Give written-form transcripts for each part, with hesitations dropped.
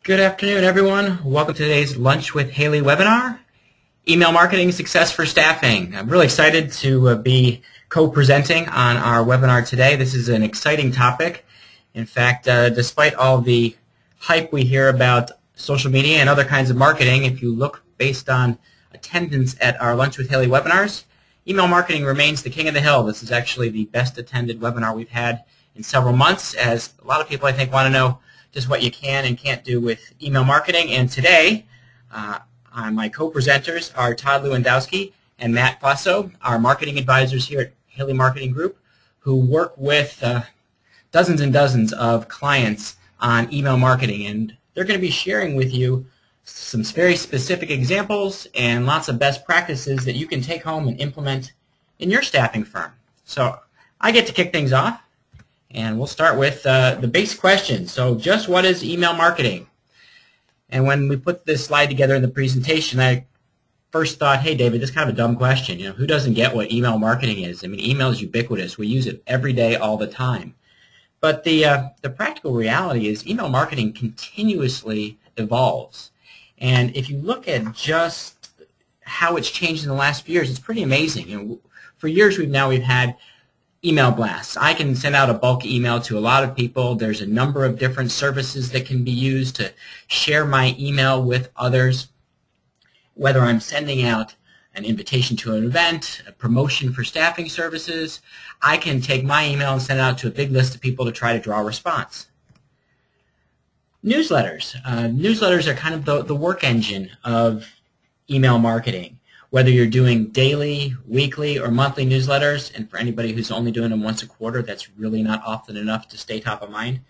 Good afternoon, everyone. Welcome to today's Lunch with Haley webinar, Email Marketing Success for Staffing. I'm really excited to be co-presenting on our webinar today. This is an exciting topic. In fact, despite all the hype we hear about social media and other kinds of marketing, if you look based on attendance at our Lunch with Haley webinars, email marketing remains the king of the hill. This is actually the best attended webinar we've had in several months, as a lot of people, I think, want to know just what you can and can't do with email marketing. And today, my co-presenters are Todd Lewandowski and Matt Faso, our marketing advisors here at Haley Marketing Group, who work with dozens and dozens of clients on email marketing. And they're going to be sharing with you some very specific examples and lots of best practices that you can take home and implement in your staffing firm. So I get to kick things off. And we'll start with the base question. So just what is email marketing? And when we put this slide together in the presentation, I first thought, hey, David, this is kind of a dumb question. You know, who doesn't get what email marketing is? I mean, email is ubiquitous. We use it every day, all the time. But the practical reality is email marketing continuously evolves. And if you look at just how it's changed in the last few years, it's pretty amazing. You know, for years we've had email blasts. I can send out a bulk email to a lot of people. There's a number of different services that can be used to share my email with others, whether I'm sending out an invitation to an event, a promotion for staffing services. I can take my email and send it out to a big list of people to try to draw a response. Newsletters. Newsletters are kind of the work engine of email marketing. Whether you're doing daily, weekly, or monthly newsletters, and for anybody who's only doing them once a quarter, that's really not often enough to stay top of mind.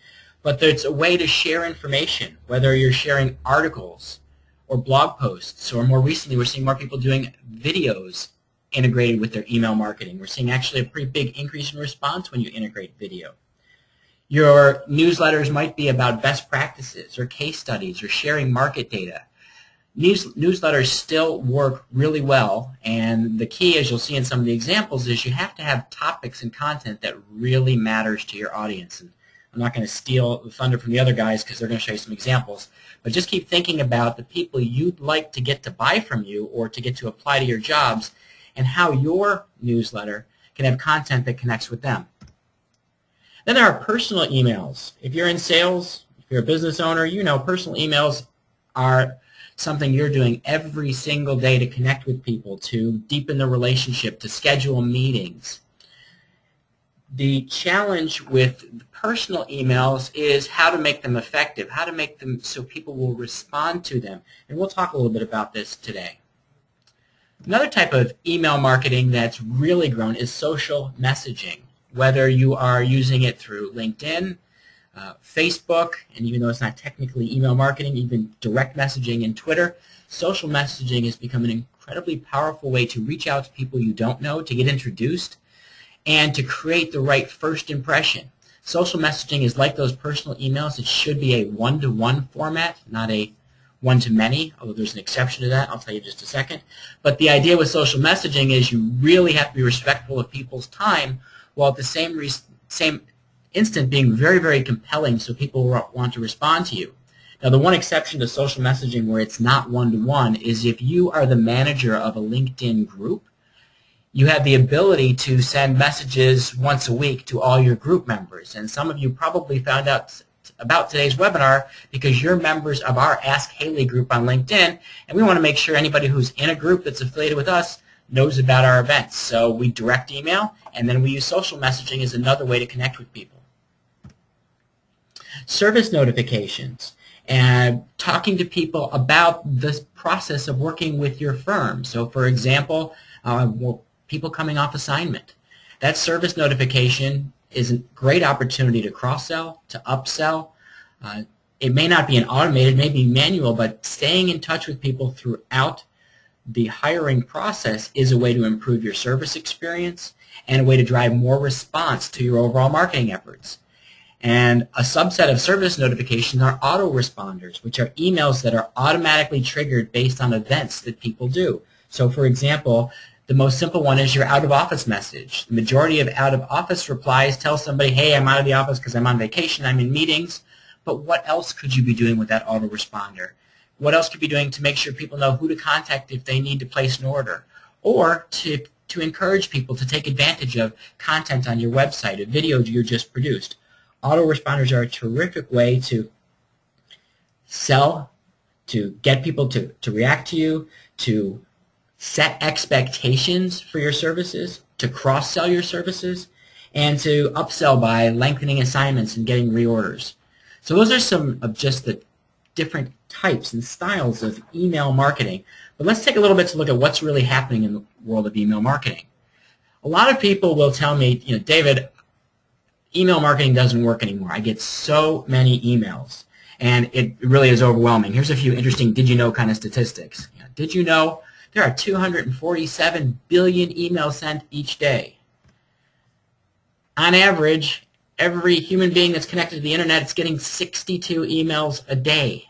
But there's a way to share information, whether you're sharing articles or blog posts, or more recently we're seeing more people doing videos integrated with their email marketing. We're seeing actually a pretty big increase in response when you integrate video. Your newsletters might be about best practices or case studies or sharing market data. Newsletters still work really well, and the key, as you'll see in some of the examples, is you have to have topics and content that really matters to your audience. And I'm not going to steal the thunder from the other guys because they're going to show you some examples, but just keep thinking about the people you'd like to get to buy from you or to get to apply to your jobs, and how your newsletter can have content that connects with them. Then there are personal emails. If you're in sales, if you're a business owner, you know personal emails are something you're doing every single day to connect with people, to deepen the relationship, to schedule meetings. The challenge with personal emails is how to make them effective, how to make them so people will respond to them. And we'll talk a little bit about this today. Another type of email marketing that's really grown is social messaging, whether you are using it through LinkedIn, Facebook, and even though it's not technically email marketing, even direct messaging in Twitter, social messaging has become an incredibly powerful way to reach out to people you don't know, to get introduced, and to create the right first impression. Social messaging is like those personal emails. It should be a one-to-one format, not a one-to-many, although there's an exception to that. I'll tell you in just a second. But the idea with social messaging is you really have to be respectful of people's time, while at the same instant being very, very compelling so people want to respond to you. Now, the one exception to social messaging where it's not one-to-one is if you are the manager of a LinkedIn group, you have the ability to send messages once a week to all your group members. And some of you probably found out about today's webinar because you're members of our Ask Haley group on LinkedIn, and we want to make sure anybody who's in a group that's affiliated with us knows about our events. So we direct email, and then we use social messaging as another way to connect with people. Service notifications and talking to people about the process of working with your firm. So, for example, people coming off assignment. That service notification is a great opportunity to cross-sell, to upsell. It may not be an automated, it may be manual, but staying in touch with people throughout the hiring process is a way to improve your service experience and a way to drive more response to your overall marketing efforts. And a subset of service notifications are autoresponders, which are emails that are automatically triggered based on events that people do. So, for example, the most simple one is your out-of-office message. The majority of out-of-office replies tell somebody, hey, I'm out of the office because I'm on vacation, I'm in meetings. but what else could you be doing with that autoresponder? What else could you be doing to make sure people know who to contact if they need to place an order? Or to encourage people to take advantage of content on your website, a video you just produced. Autoresponders are a terrific way to sell, to get people to react to you, to set expectations for your services, to cross-sell your services, and to upsell by lengthening assignments and getting reorders. So those are some of just the different types and styles of email marketing. But let's take a little bit to look at what's really happening in the world of email marketing. A lot of people will tell me, David, email marketing doesn't work anymore. I get so many emails, and it really is overwhelming. Here's a few interesting did you know kind of statistics. Did you know there are 247 billion emails sent each day? On average, every human being that's connected to the internet is getting 62 emails a day.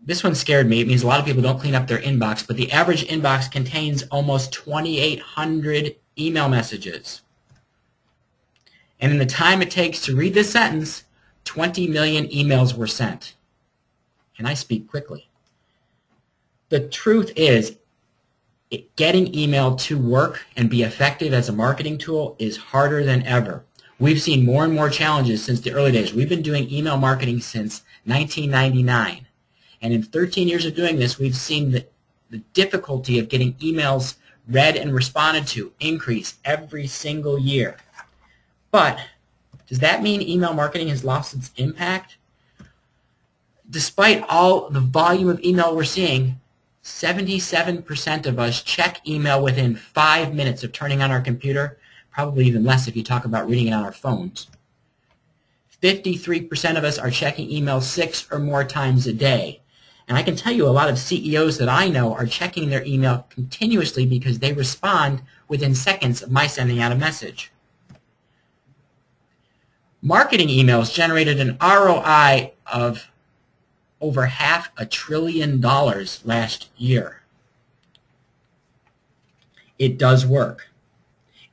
This one scared me. It means a lot of people don't clean up their inbox, but the average inbox contains almost 2,800 email messages. And in the time it takes to read this sentence, 20 million emails were sent. And I speak quickly. The truth is, getting email to work and be effective as a marketing tool is harder than ever. We've seen more and more challenges since the early days. We've been doing email marketing since 1999. And in 13 years of doing this, we've seen the difficulty of getting emails read and responded to increase every single year. But does that mean email marketing has lost its impact? Despite all the volume of email we're seeing, 77% of us check email within 5 minutes of turning on our computer, probably even less if you talk about reading it on our phones. 53% of us are checking email 6 or more times a day. And I can tell you a lot of CEOs that I know are checking their email continuously because they respond within seconds of my sending out a message. Marketing emails generated an ROI of over $500 billion last year. It does work.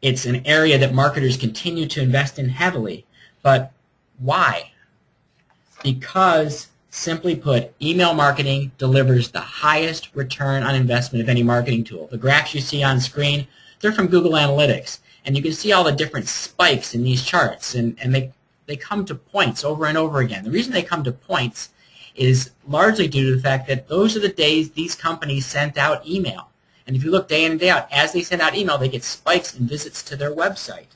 It's an area that marketers continue to invest in heavily. But why? Because, simply put, email marketing delivers the highest return on investment of any marketing tool. The graphs you see on screen, they're from Google Analytics. And you can see all the different spikes in these charts. And they come to points over and over again. The reason they come to points is largely due to the fact that those are the days these companies sent out email. And if you look day in and day out, as they send out email, they get spikes in visits to their website.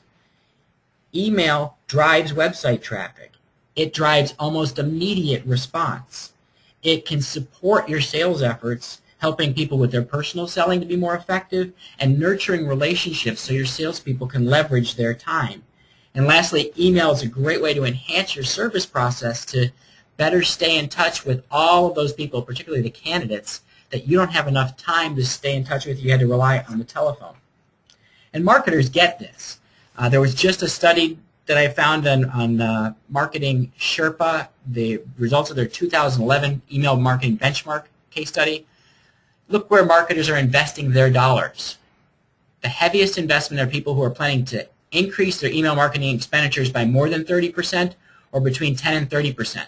Email drives website traffic. It drives almost immediate response. It can support your sales efforts, helping people with their personal selling to be more effective, and nurturing relationships so your salespeople can leverage their time. And lastly, email is a great way to enhance your service process to better stay in touch with all of those people, particularly the candidates, that you don't have enough time to stay in touch with. You had to rely on the telephone. And marketers get this. There was just a study that I found on Marketing Sherpa, the results of their 2011 email marketing benchmark case study. Look where marketers are investing their dollars. The heaviest investment are people who are planning to increase their email marketing expenditures by more than 30% or between 10 and 30%.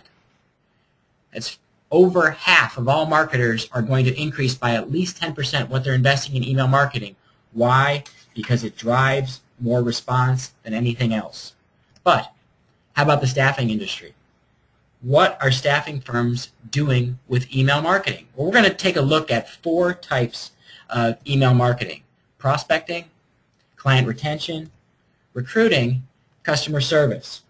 It's over half of all marketers are going to increase by at least 10% what they're investing in email marketing. Why? Because it drives more response than anything else. But how about the staffing industry? What are staffing firms doing with email marketing? Well, we're going to take a look at 4 types of email marketing: prospecting, client retention, recruiting, customer service.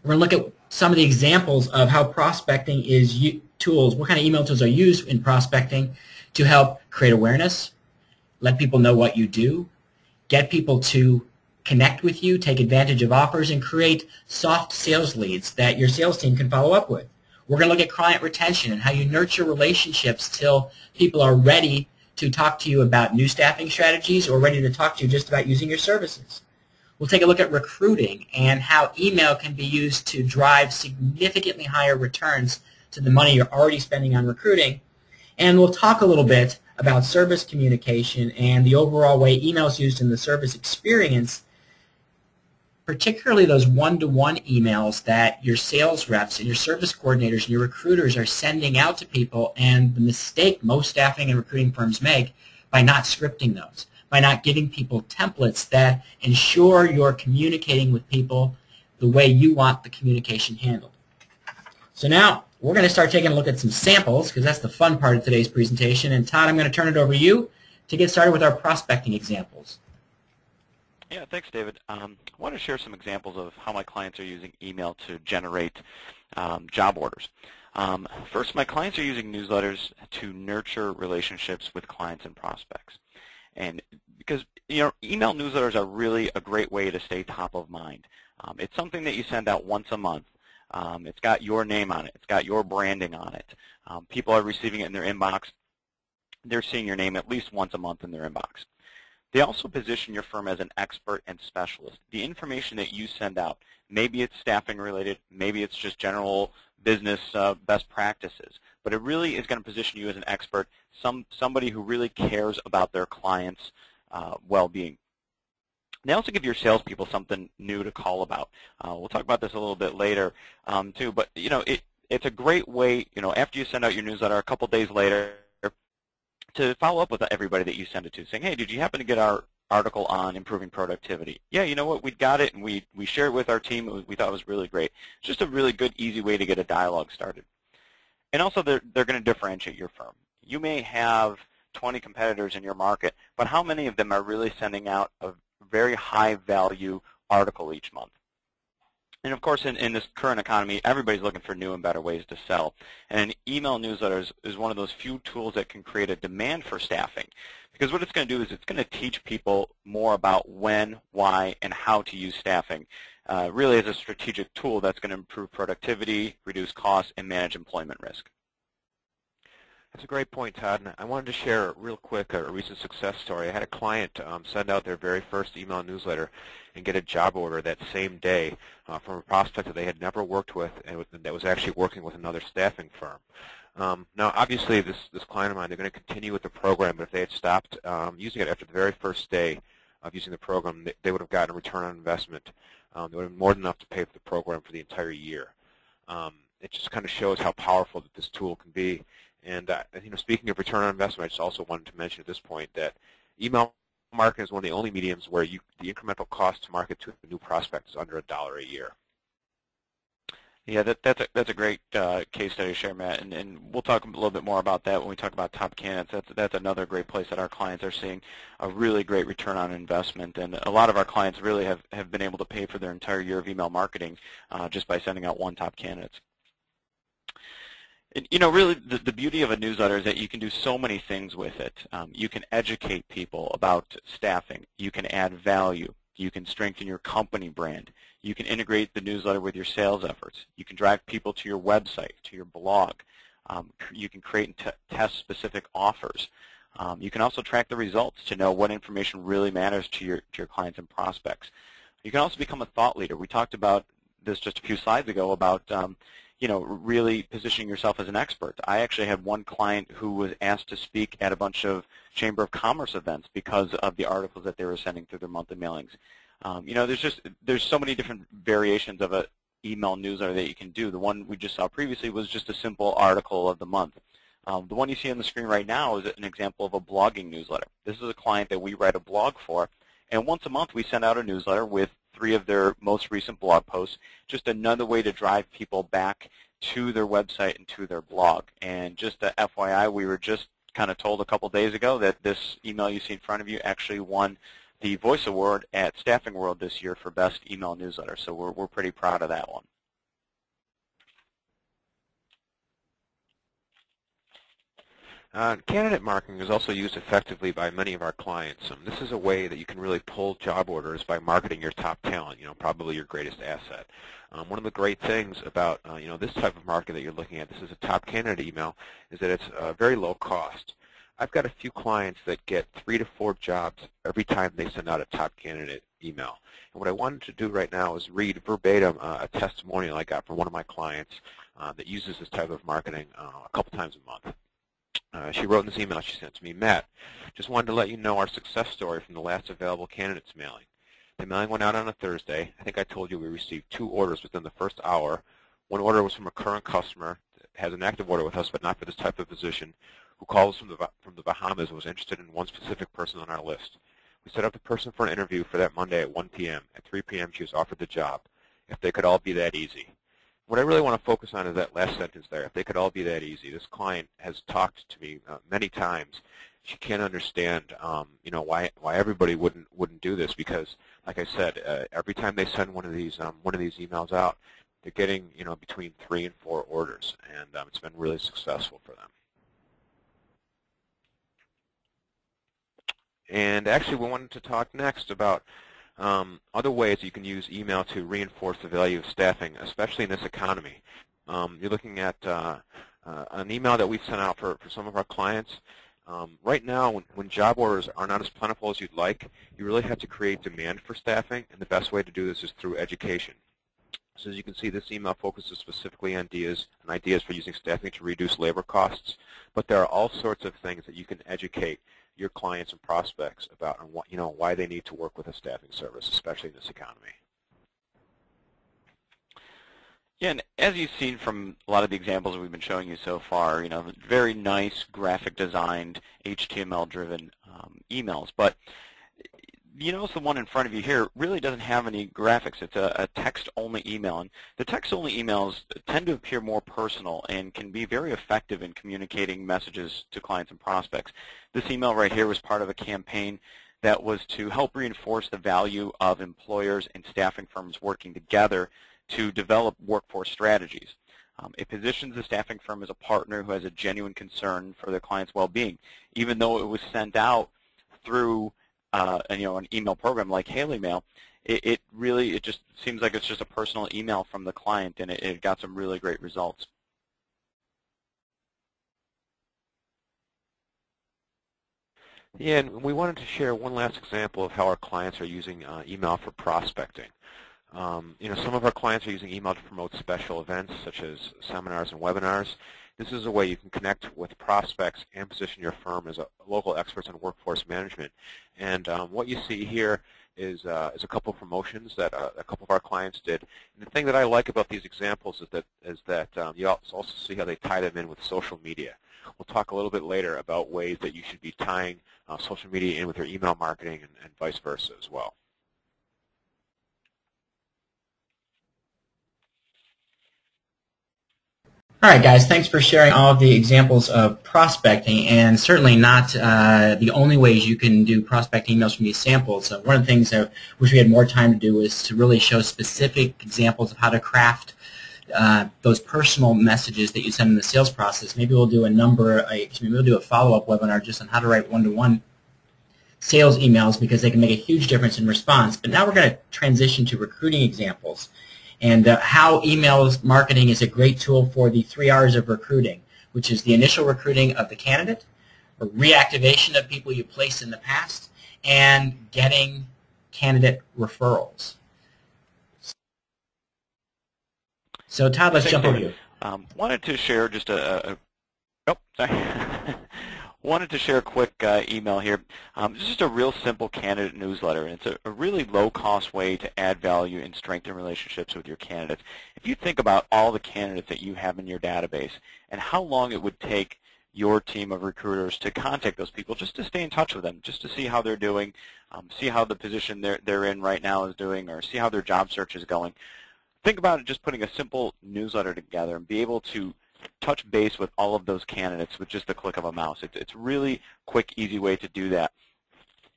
We're going to look at some of the examples of how prospecting is tools, what kind of email tools are used in prospecting to help create awareness, let people know what you do, get people to connect with you, take advantage of offers, and create soft sales leads that your sales team can follow up with. We're going to look at client retention and how you nurture relationships till people are ready to talk to you about new staffing strategies or ready to talk to you just about using your services. We'll take a look at recruiting and how email can be used to drive significantly higher returns to the money you're already spending on recruiting. And we'll talk a little bit about service communication and the overall way email is used in the service experience particularly those one-to-one emails that your sales reps and your service coordinators and your recruiters are sending out to people, and the mistake most staffing and recruiting firms make by not scripting those, by not giving people templates that ensure you're communicating with people the way you want the communication handled. So now we're going to start taking a look at some samples, because that's the fun part of today's presentation. And Todd, I'm going to turn it over to you to get started with our prospecting examples. Yeah, thanks, David. I want to share some examples of how my clients are using email to generate job orders. First, my clients are using newsletters to nurture relationships with clients and prospects. And because email newsletters are really a great way to stay top of mind. It's something that you send out once a month. It's got your name on it. It's got your branding on it. People are receiving it in their inbox. They're seeing your name at least once a month in their inbox. They also position your firm as an expert and specialist. The information that you send out, maybe it's staffing related, maybe it's just general business best practices, but it really is going to position you as an expert, somebody who really cares about their clients' well-being. They also give your salespeople something new to call about. We'll talk about this a little bit later too, but it's a great way, after you send out your newsletter, a couple days later, to follow up with everybody that you send it to, saying, hey, did you happen to get our article on improving productivity? Yeah, you know what, we got it, and we shared it with our team. We thought it was really great. It's just a really good, easy way to get a dialogue started. And also, they're going to differentiate your firm. You may have 20 competitors in your market, but how many of them are really sending out a very high-value article each month? And of course, in this current economy, everybody's looking for new and better ways to sell. And email newsletters is one of those few tools that can create a demand for staffing. Because what it's going to do is it's going to teach people more about when, why, and how to use staffing, really as a strategic tool that's going to improve productivity, reduce costs, and manage employment risk. That's a great point, Todd. And I wanted to share real quick a recent success story. I had a client send out their very first email newsletter and get a job order that same day from a prospect that they had never worked with and that was actually working with another staffing firm. Now, obviously, this client of mine, they're going to continue with the program, but if they had stopped using it after the very first day of using the program, they would have gotten a return on investment. They would have been more than enough to pay for the program for the entire year. It just kind of shows how powerful that this tool can be. And speaking of return on investment, I just also wanted to mention at this point that email marketing is one of the only mediums where the incremental cost to market to a new prospect is under $1 a year. Yeah, that's a great case study to share, Matt, and we'll talk a little bit more about that when we talk about top candidates. That's another great place that our clients are seeing a really great return on investment, and a lot of our clients really have been able to pay for their entire year of email marketing just by sending out one top candidates. And, really, the beauty of a newsletter is that you can do so many things with it. You can educate people about staffing. You can add value. You can strengthen your company brand. You can integrate the newsletter with your sales efforts. You can drive people to your website, to your blog. You can create and test specific offers. You can also track the results to know what information really matters to your clients and prospects. You can also become a thought leader. We talked about this just a few slides ago about really positioning yourself as an expert. I actually had one client who was asked to speak at a bunch of Chamber of Commerce events because of the articles that they were sending through their monthly mailings. There's so many different variations of an email newsletter that you can do. The one we just saw previously was just a simple article of the month. The one you see on the screen right now is an example of a blogging newsletter. This is a client that we write a blog for, and once a month we send out a newsletter with 3 of their most recent blog posts, just another way to drive people back to their website and to their blog. And just a FYI, we were just kind of told a couple days ago that this email you see in front of you actually won the Voice Award at Staffing World this year for Best Email Newsletter, so we're pretty proud of that one. Candidate marketing is also used effectively by many of our clients. This is a way that you can really pull job orders by marketing your top talent, probably your greatest asset. One of the great things about this type of marketing that you're looking at, this is a top candidate email, is that it's very low cost. I've got a few clients that get 3 to 4 jobs every time they send out a top candidate email. And what I wanted to do right now is read verbatim a testimonial I got from one of my clients that uses this type of marketing a couple times a month. She wrote in this email she sent to me, Matt, just wanted to let you know our success story from the last available candidates mailing. The mailing went out on a Thursday. I think I told you we received 2 orders within the first hour. One order was from a current customer that has an active order with us, but not for this type of position, who called us from the Bahamas and was interested in one specific person on our list. We set up the person for an interview for that Monday at 1 p.m. At 3 p.m. she was offered the job. If they could all be that easy. What I really want to focus on is that last sentence there. If they could all be that easy. This client has talked to me many times. She can't understand, why everybody wouldn't do this, because, like I said, every time they send one of these emails out, they're getting between 3 and 4 orders, and it's been really successful for them. And actually, we wanted to talk next about other ways you can use email to reinforce the value of staffing, especially in this economy. You're looking at an email that we've sent out for some of our clients. Right now, when job orders are not as plentiful as you'd like, you really have to create demand for staffing, and the best way to do this is through education. So as you can see, this email focuses specifically on ideas for using staffing to reduce labor costs, but there are all sorts of things that you can educate your clients and prospects about on why they need to work with a staffing service, especially in this economy. Yeah, and as you've seen from a lot of the examples we've been showing you so far, very nice graphic designed HTML-driven emails. But you notice the one in front of you here really doesn't have any graphics. It's a text-only email. And the text-only emails tend to appear more personal and can be very effective in communicating messages to clients and prospects. This email right here was part of a campaign that was to help reinforce the value of employers and staffing firms working together to develop workforce strategies. It positions the staffing firm as a partner who has a genuine concern for their clients' well-being, even though it was sent out through an email program like HaleyMail. It just seems like it's just a personal email from the client, and it got some really great results. Yeah, and we wanted to share one last example of how our clients are using email for prospecting. Some of our clients are using email to promote special events such as seminars and webinars. This is a way you can connect with prospects and position your firm as local experts in workforce management. And what you see here is a couple of promotions that a couple of our clients did. And the thing that I like about these examples is that you also see how they tie them in with social media. We'll talk a little bit later about ways that you should be tying social media in with your email marketing and vice versa as well. All right, guys, thanks for sharing all of the examples of prospecting, and certainly not the only ways you can do prospect emails from these samples. One of the things I wish we had more time to do is to really show specific examples of how to craft those personal messages that you send in the sales process. Maybe we'll do a follow-up webinar just on how to write one-to-one sales emails, because they can make a huge difference in response. But now we're going to transition to recruiting examples, and how email marketing is a great tool for the 3 R's of recruiting, which is the initial recruiting of the candidate, or reactivation of people you placed in the past, and getting candidate referrals. So Todd, let's jump over to you. Wanted to share just wanted to share a quick email here. It's just a real simple candidate newsletter, and it's a really low-cost way to add value and strengthen relationships with your candidates. If you think about all the candidates that you have in your database and how long it would take your team of recruiters to contact those people just to stay in touch with them, just to see how they're doing, see how the position they're in right now is doing, or see how their job search is going. Think about it just putting a simple newsletter together and be able to touch base with all of those candidates with just the click of a mouse. It's a really quick, easy way to do that.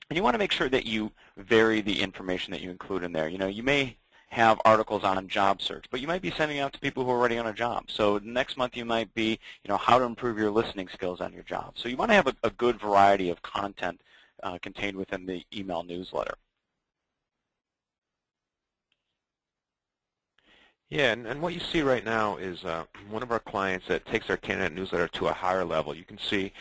And you want to make sure that you vary the information that you include in there. You may have articles on job search, but you might be sending out to people who are already on a job. So next month you might be, how to improve your listening skills on your job. So you want to have a good variety of content contained within the email newsletter. Yeah, and what you see right now is one of our clients that takes our candidate newsletter to a higher level. You can see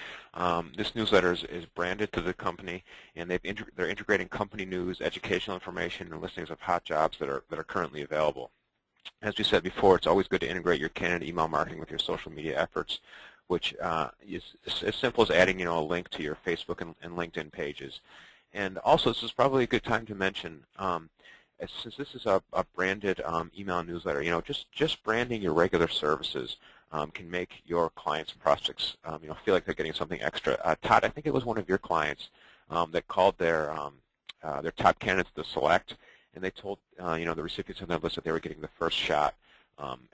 this newsletter is branded to the company, and they're integrating company news, educational information, and listings of hot jobs that are currently available. As we said before, it's always good to integrate your candidate email marketing with your social media efforts, which is as simple as adding a link to your Facebook and LinkedIn pages. And also, this is probably a good time to mention, since this is a branded email newsletter, just branding your regular services can make your clients and prospects feel like they're getting something extra. Todd, I think it was one of your clients that called their top candidates to select, and they told the recipients on that list that they were getting the first shot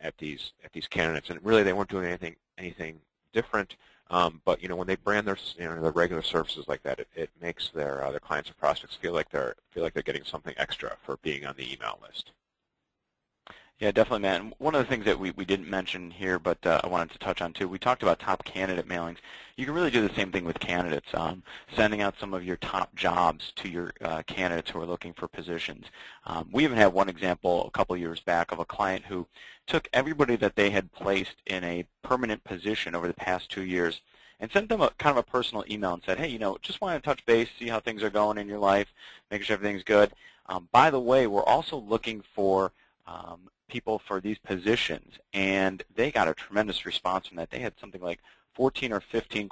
at these candidates, and really they weren't doing anything different. But when they brand their their regular services like that, it makes their clients and prospects feel like they're getting something extra for being on the email list. Yeah, definitely, Matt. And one of the things that we didn't mention here, but I wanted to touch on too, we talked about top candidate mailings. You can really do the same thing with candidates, sending out some of your top jobs to your candidates who are looking for positions. We even had one example a couple years back of a client who took everybody that they had placed in a permanent position over the past 2 years and sent them kind of a personal email and said, hey, just want to touch base, see how things are going in your life, make sure everything's good. By the way, we're also looking for people for these positions, and they got a tremendous response from that. They had something like 14 or 15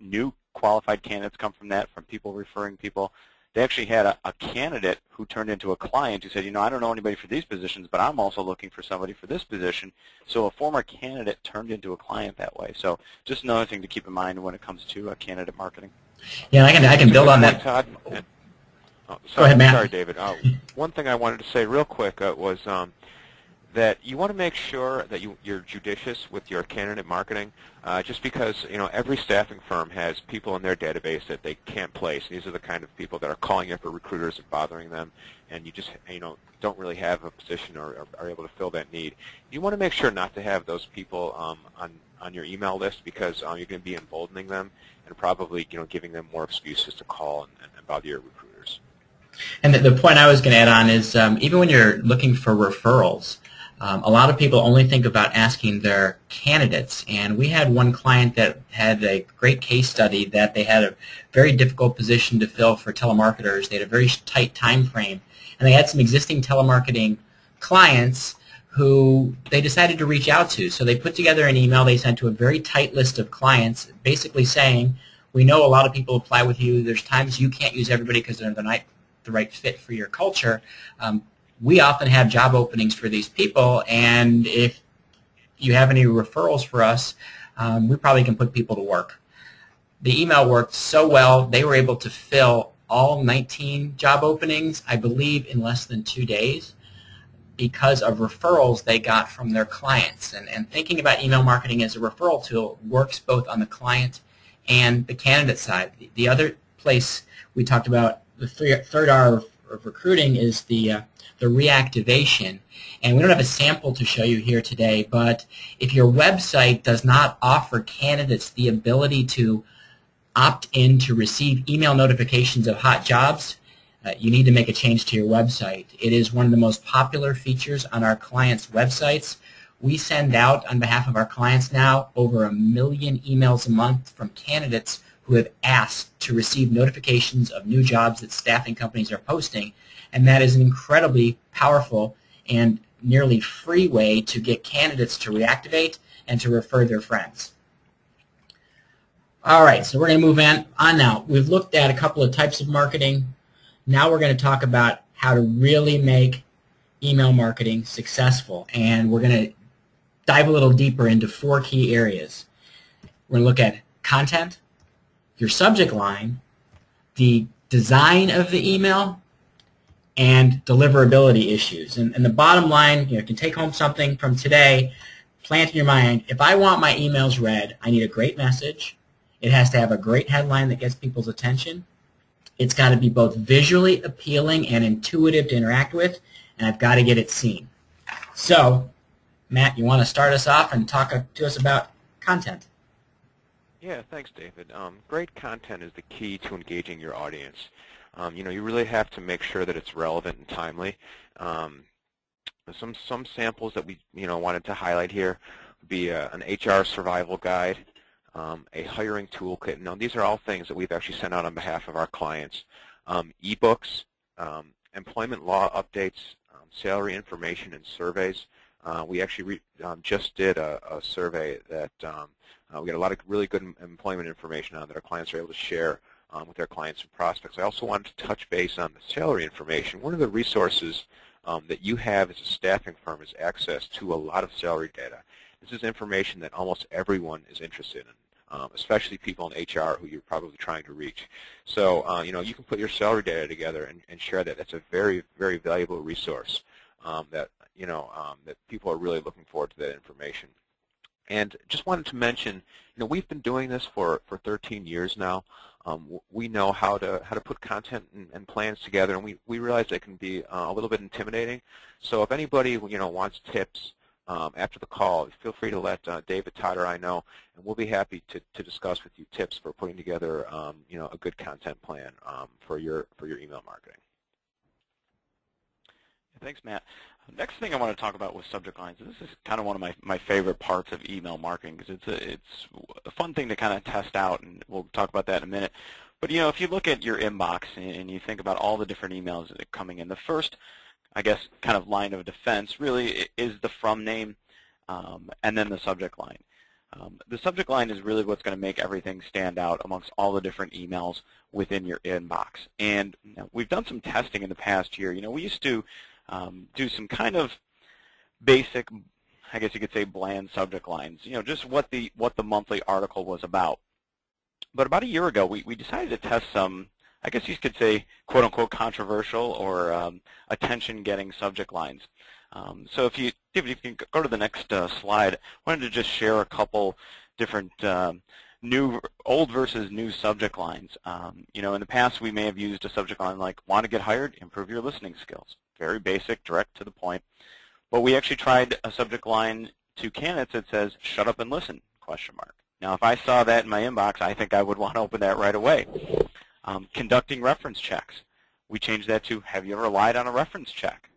new qualified candidates come from that, from people referring people. They actually had a candidate who turned into a client who said, I don't know anybody for these positions, but I'm also looking for somebody for this position. So a former candidate turned into a client that way. So just another thing to keep in mind when it comes to candidate marketing. Yeah, I can build on that. Todd. Go ahead, Matt. Sorry, David. One thing I wanted to say real quick was that you want to make sure that you're judicious with your candidate marketing, just because every staffing firm has people in their database that they can't place. These are the kind of people that are calling in for recruiters and bothering them, and you just don't really have a position or are able to fill that need. You want to make sure not to have those people on your email list, because you're going to be emboldening them and probably giving them more excuses to call and bother your recruiters. And the point I was going to add on is even when you're looking for referrals, a lot of people only think about asking their candidates, and we had one client that had a great case study that they had a very difficult position to fill for telemarketers. They had a very tight time frame, and they had some existing telemarketing clients who they decided to reach out to. So they put together an email they sent to a very tight list of clients, basically saying, we know a lot of people apply with you. There's times you can't use everybody because they're the right fit for your culture. We often have job openings for these people, and if you have any referrals for us, we probably can put people to work. The email worked so well, they were able to fill all 19 job openings, I believe, in less than 2 days because of referrals they got from their clients. And thinking about email marketing as a referral tool works both on the client and the candidate side. The other place we talked about, the third R of recruiting, is the reactivation. And we don't have a sample to show you here today, but if your website does not offer candidates the ability to opt in to receive email notifications of hot jobs, you need to make a change to your website. It is one of the most popular features on our clients' websites. We send out, on behalf of our clients now, over 1 million emails a month from candidates who have asked to receive notifications of new jobs that staffing companies are posting. And that is an incredibly powerful and nearly free way to get candidates to reactivate and to refer their friends. All right, so we're going to move on now. We've looked at a couple of types of marketing. Now we're going to talk about how to really make email marketing successful. And we're going to dive a little deeper into 4 key areas. We're going to look at content, your subject line, the design of the email, and deliverability issues. And the bottom line, you can take home something from today, plant in your mind, if I want my emails read, I need a great message. It has to have a great headline that gets people's attention. It's got to be both visually appealing and intuitive to interact with, and I've got to get it seen. So, Matt, you want to start us off and talk to us about content? Yeah, thanks, David. Great content is the key to engaging your audience. You really have to make sure that it's relevant and timely. Some samples that we wanted to highlight here would be an HR survival guide, a hiring toolkit. Now, these are all things that we've actually sent out on behalf of our clients. Ebooks, employment law updates, salary information, and surveys. We actually just did a survey that we got a lot of really good employment information on that our clients are able to share with their clients and prospects. I also wanted to touch base on the salary information. One of the resources that you have as a staffing firm is access to a lot of salary data. This is information that almost everyone is interested in, especially people in HR who you're probably trying to reach. So, you can put your salary data together and share that. That's a very, very valuable resource that people are really looking forward to that information. And just wanted to mention, we've been doing this for 13 years now. We know how to put content and plans together, and we realize it can be a little bit intimidating. So if anybody wants tips after the call, feel free to let David, Todd, or I know, and we'll be happy to discuss with you tips for putting together a good content plan for your email marketing. Thanks, Matt. Next thing I want to talk about with subject lines, this is kind of one of my favorite parts of email marketing because it's a fun thing to kind of test out, and we'll talk about that in a minute. But if you look at your inbox and you think about all the different emails that are coming in, the first, I guess, kind of line of defense really is the from name and then the subject line. The subject line is really what's going to make everything stand out amongst all the different emails within your inbox. And we've done some testing in the past year. We used to do some kind of basic, I guess you could say, bland subject lines, just what the monthly article was about. But about a year ago, we decided to test some, I guess you could say, quote-unquote controversial or attention-getting subject lines. So if you can go to the next slide, I wanted to just share a couple different old versus new subject lines. In the past, we may have used a subject line like, want to get hired, improve your listening skills. Very basic, direct to the point. But we actually tried a subject line to candidates that says, shut up and listen, ? Now, if I saw that in my inbox, I think I would want to open that right away. Conducting reference checks. We changed that to, have you ever lied on a reference check?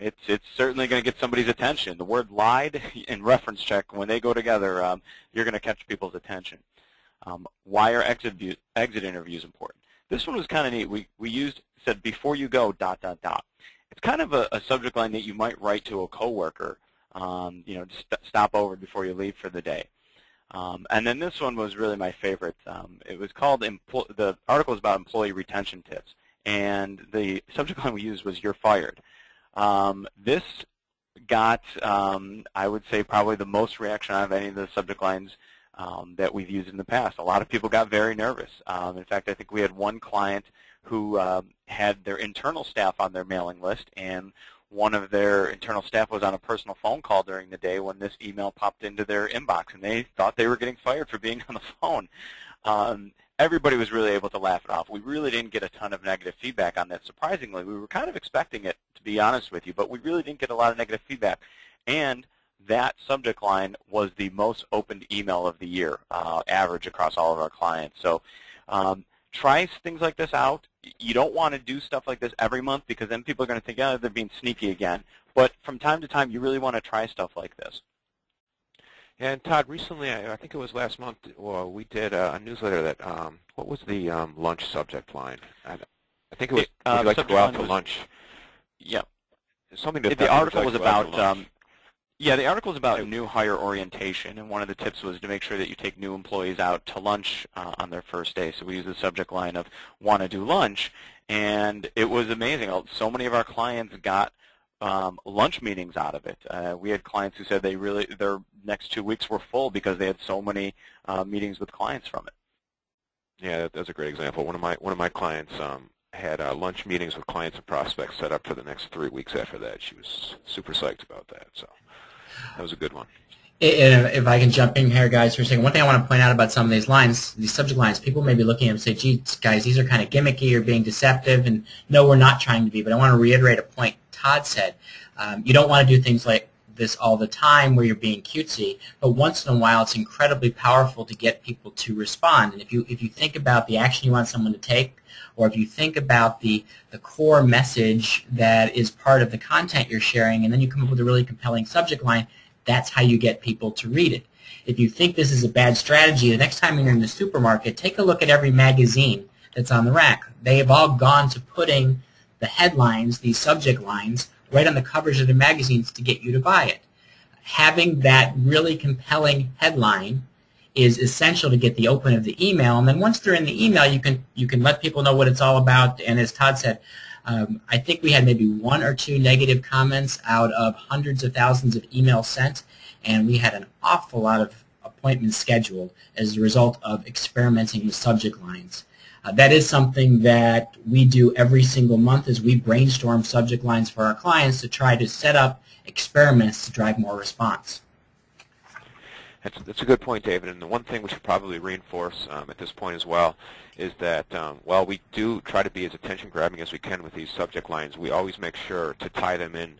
It's certainly going to get somebody's attention. The word lied and reference check, when they go together, you're going to catch people's attention. Why are exit interviews important? This one was kind of neat. We said, before you go, ... It's kind of a subject line that you might write to a coworker, just stop over before you leave for the day. And then this one was really my favorite. It was called, the article was about employee retention tips, and the subject line we used was, you're fired. This got, I would say, probably the most reaction out of any of the subject lines that we've used in the past. A lot of people got very nervous. In fact, I think we had one client who had their internal staff on their mailing list, and one of their internal staff was on a personal phone call during the day when this email popped into their inbox, and they thought they were getting fired for being on the phone. Everybody was really able to laugh it off. We really didn't get a ton of negative feedback on that. Surprisingly, we were kind of expecting it, to be honest with you, but we really didn't get a lot of negative feedback. And that subject line was the most opened email of the year, average across all of our clients. So try things like this out. You don't want to do stuff like this every month because then people are going to think, oh, they're being sneaky again. But from time to time, you really want to try stuff like this. Yeah, and Todd, recently, I think it was last month, we did a newsletter that, what was the lunch subject line? I think it was, would you like to go out to lunch? Yeah. Something to the article was about, the article was about new hire orientation, and one of the tips was to make sure that you take new employees out to lunch on their first day. So we used the subject line of want to do lunch, and it was amazing. So many of our clients got lunch meetings out of it. We had clients who said their next 2 weeks were full because they had so many meetings with clients from it. Yeah, that's a great example. One of my clients had lunch meetings with clients and prospects set up for the next 3 weeks after that. She was super psyched about that. So that was a good one. If I can jump in here, guys, for a second, one thing I want to point out about some of these lines, these subject lines, people may be looking at them and say, gee, guys, these are kind of gimmicky, you're being deceptive, and no, we're not trying to be, but I want to reiterate a point Todd said. You don't want to do things like this all the time where you're being cutesy, but once in a while it's incredibly powerful to get people to respond. And if you think about the action you want someone to take, or if you think about the core message that is part of the content you're sharing, and then you come up with a really compelling subject line, that's how you get people to read it. If you think this is a bad strategy, the next time you're in the supermarket, take a look at every magazine that's on the rack. They have all gone to putting the headlines, these subject lines, right on the covers of the magazines to get you to buy it. Having that really compelling headline is essential to get the open of the email. And then once they're in the email, you can let people know what it's all about. And as Todd said, I think we had maybe 1 or 2 negative comments out of hundreds of thousands of emails sent, and we had an awful lot of appointments scheduled as a result of experimenting with subject lines. That is something that we do every single month as we brainstorm subject lines for our clients to try to set up experiments to drive more response. That's a good point, David. And the one thing we should probably reinforce at this point as well is that while we do try to be as attention-grabbing as we can with these subject lines, we always make sure to tie them in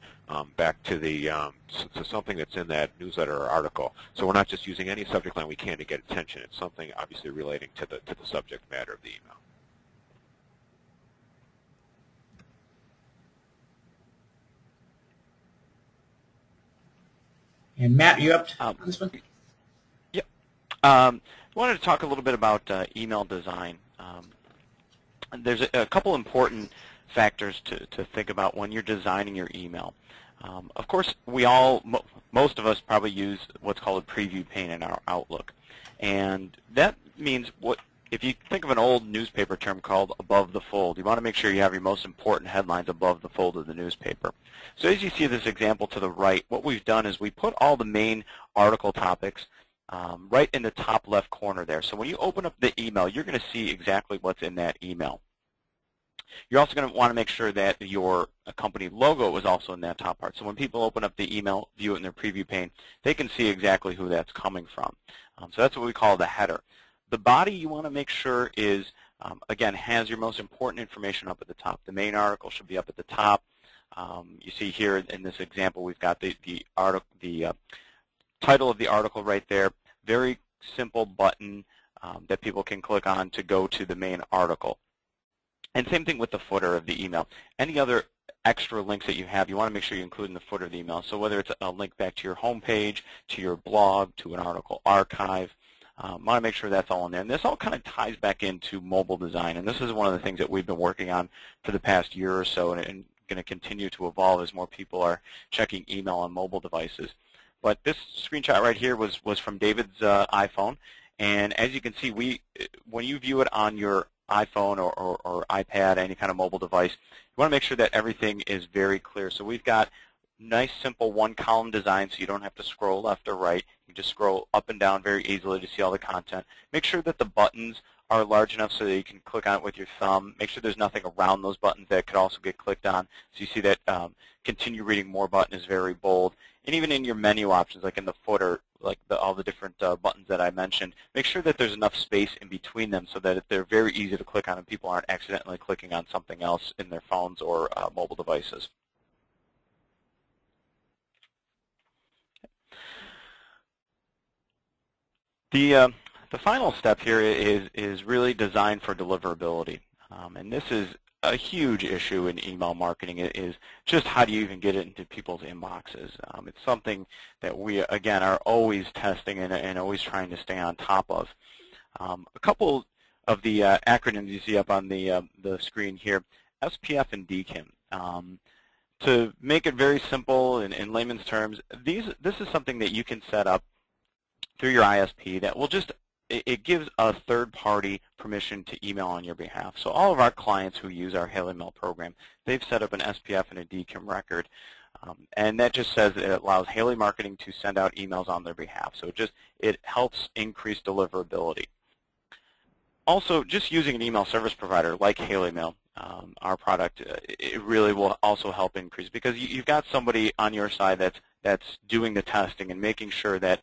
back to the to something that's in that newsletter or article. So we're not just using any subject line we can to get attention. It's something obviously relating to the subject matter of the email. And Matt, you up on this one? I wanted to talk a little bit about email design. There's a couple important factors to think about when you're designing your email. Of course, most of us probably use what's called a preview pane in our Outlook. And that means if you think of an old newspaper term called above the fold, you want to make sure you have your most important headlines above the fold of the newspaper. So as you see this example to the right, what we've done is we put all the main article topics right in the top left corner there. So when you open up the email, you're going to see exactly what's in that email. You're also going to want to make sure that your company logo is also in that top part. So when people open up the email, view it in their preview pane, they can see exactly who that's coming from. So that's what we call the header. The body you want to make sure is, again, has your most important information up at the top. The main article should be up at the top. You see here in this example, we've got the title of the article right there. Very simple button that people can click on to go to the main article. And same thing with the footer of the email. Any other extra links that you have, you want to make sure you include in the footer of the email. So whether it's a link back to your home page, to your blog, to an article archive, want to make sure that's all in there. And this all kind of ties back into mobile design. And this is one of the things that we've been working on for the past year or so, and going to continue to evolve as more people are checking email on mobile devices. But this screenshot right here was from David's iPhone. And as you can see, when you view it on your iPhone or iPad, any kind of mobile device, you want to make sure that everything is very clear. So we've got nice, simple one-column design, so you don't have to scroll left or right. You can just scroll up and down very easily to see all the content. Make sure that the buttons are large enough so that you can click on it with your thumb. Make sure there's nothing around those buttons that could also get clicked on. So you see that continue reading more button is very bold. And even in your menu options, like in the footer, like all the different buttons that I mentioned, make sure that there's enough space in between them so that they're very easy to click on and people aren't accidentally clicking on something else in their phones or mobile devices. The final step here is really designed for deliverability. And this is a huge issue in email marketing, is just how do you even get it into people's inboxes. It's something that we, again, are always testing and always trying to stay on top of. A couple of the acronyms you see up on the screen here, SPF and DKIM. To make it very simple in layman's terms, this is something that you can set up through your ISP that will just, it gives a third-party permission to email on your behalf. So all of our clients who use our HaleyMail program, they've set up an SPF and a DKIM record. And that just says that it allows Haley Marketing to send out emails on their behalf. So it helps increase deliverability. Also, just using an email service provider like HaleyMail, our product, it really will also help increase, because you've got somebody on your side that's doing the testing and making sure that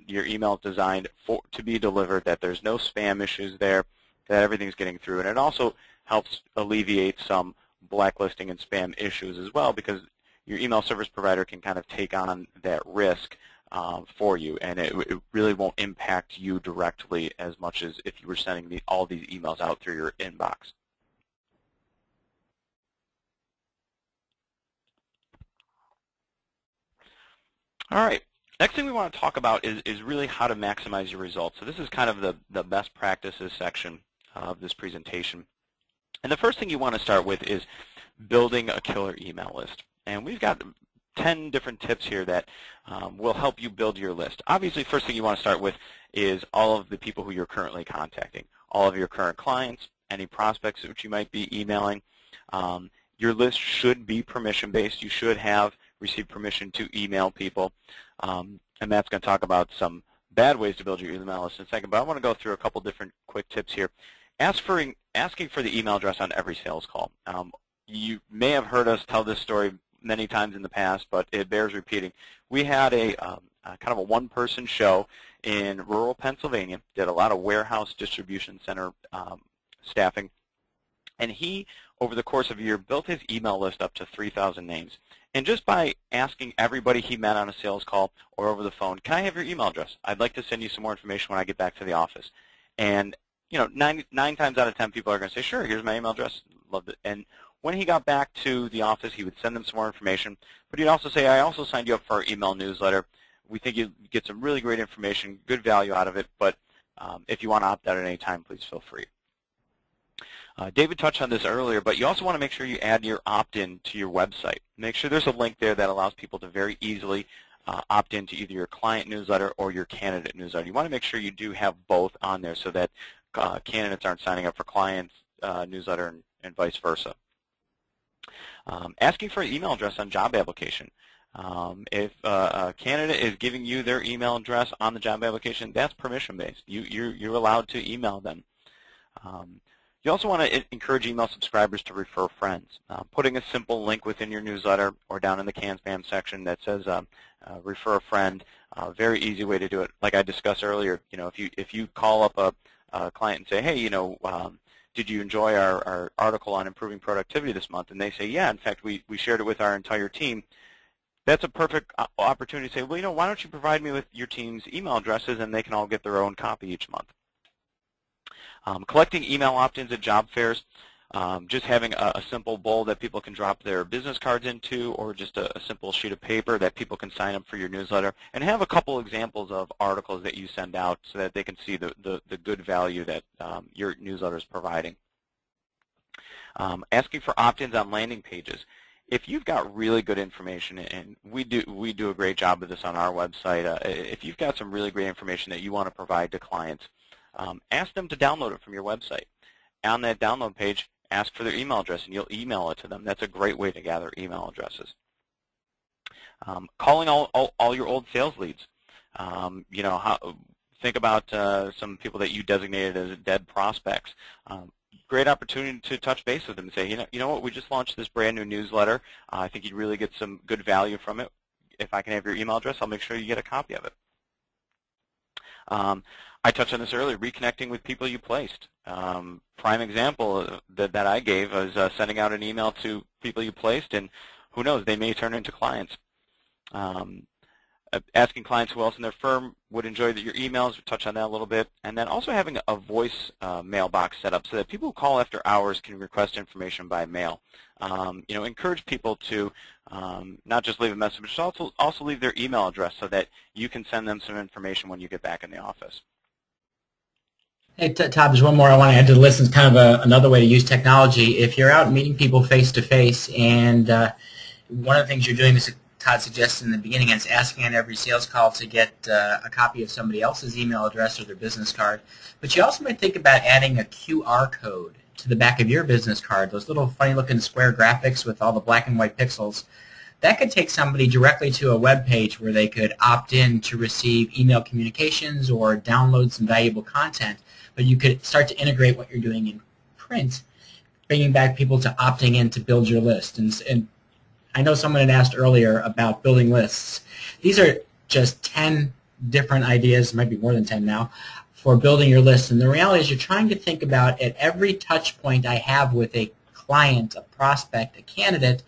your email is designed to be delivered, that there's no spam issues there, that everything's getting through. And it also helps alleviate some blacklisting and spam issues as well, because your email service provider can kind of take on that risk for you, and it really won't impact you directly as much as if you were sending all these emails out through your inbox. All right. Next thing we want to talk about is really how to maximize your results. So this is kind of the best practices section of this presentation. And the first thing you want to start with is building a killer email list. And we've got 10 different tips here that will help you build your list. Obviously, first thing you want to start with is all of the people who you're currently contacting, all of your current clients, any prospects which you might be emailing. Your list should be permission-based. You should have received permission to email people. And Matt's going to talk about some bad ways to build your email list in a second, but I want to go through a couple different quick tips here. Asking for the email address on every sales call. You may have heard us tell this story many times in the past, but it bears repeating. We had a kind of a one-person show in rural Pennsylvania, did a lot of warehouse distribution center staffing, and he, over the course of a year, built his email list up to 3,000 names. And just by asking everybody he met on a sales call or over the phone, can I have your email address? I'd like to send you some more information when I get back to the office. And you know, nine times out of 10 people are going to say, sure, here's my email address. Loved it. And when he got back to the office, he would send them some more information. But he'd also say, I also signed you up for our email newsletter. We think you get some really great information, good value out of it. But if you want to opt out at any time, please feel free. David touched on this earlier, but you also want to make sure you add your opt-in to your website. Make sure there's a link there that allows people to very easily opt into either your client newsletter or your candidate newsletter. You want to make sure you do have both on there so that candidates aren't signing up for clients' newsletter and vice versa. Asking for an email address on job application. If a candidate is giving you their email address on the job application, that's permission-based. You're allowed to email them. You also want to encourage email subscribers to refer friends. Putting a simple link within your newsletter or down in the can spam section that says refer a friend, very easy way to do it. Like I discussed earlier, you know, if you call up a client and say, hey, you know, did you enjoy our article on improving productivity this month? And they say, yeah, in fact, we shared it with our entire team. That's a perfect opportunity to say, well, you know, why don't you provide me with your team's email addresses and they can all get their own copy each month. Collecting email opt-ins at job fairs, just having a simple bowl that people can drop their business cards into, or just a simple sheet of paper that people can sign up for your newsletter, and have a couple examples of articles that you send out so that they can see the good value that your newsletter is providing. Asking for opt-ins on landing pages. If you've got really good information, and we do a great job of this on our website, if you've got some really great information that you want to provide to clients, ask them to download it from your website. On that download page, ask for their email address, and you'll email it to them. That's a great way to gather email addresses. Calling all your old sales leads. You know, think about some people that you designated as dead prospects. Great opportunity to touch base with them and say, you know what, we just launched this brand new newsletter. I think you'd really get some good value from it. If I can have your email address, I'll make sure you get a copy of it. I touched on this earlier, reconnecting with people you placed. Prime example that I gave was sending out an email to people you placed, and who knows, they may turn into clients. Asking clients who else in their firm would enjoy your emails, we touched on that a little bit, and then also having a voice mailbox set up so that people who call after hours can request information by mail. You know, encourage people to not just leave a message, but also leave their email address so that you can send them some information when you get back in the office. Hey, Todd, there's one more I want to add to the list. It's kind of another way to use technology. If you're out meeting people face-to-face, and one of the things you're doing, as Todd suggested in the beginning, is asking on every sales call to get a copy of somebody else's email address or their business card. But you also might think about adding a QR code to the back of your business card, those little funny-looking square graphics with all the black and white pixels. That could take somebody directly to a web page where they could opt in to receive email communications or download some valuable content. But you could start to integrate what you're doing in print, bringing back people to opting in to build your list. And I know someone had asked earlier about building lists. These are just 10 different ideas, might be more than 10 now, for building your list. And the reality is you're trying to think about, at every touch point I have with a client, a prospect, a candidate,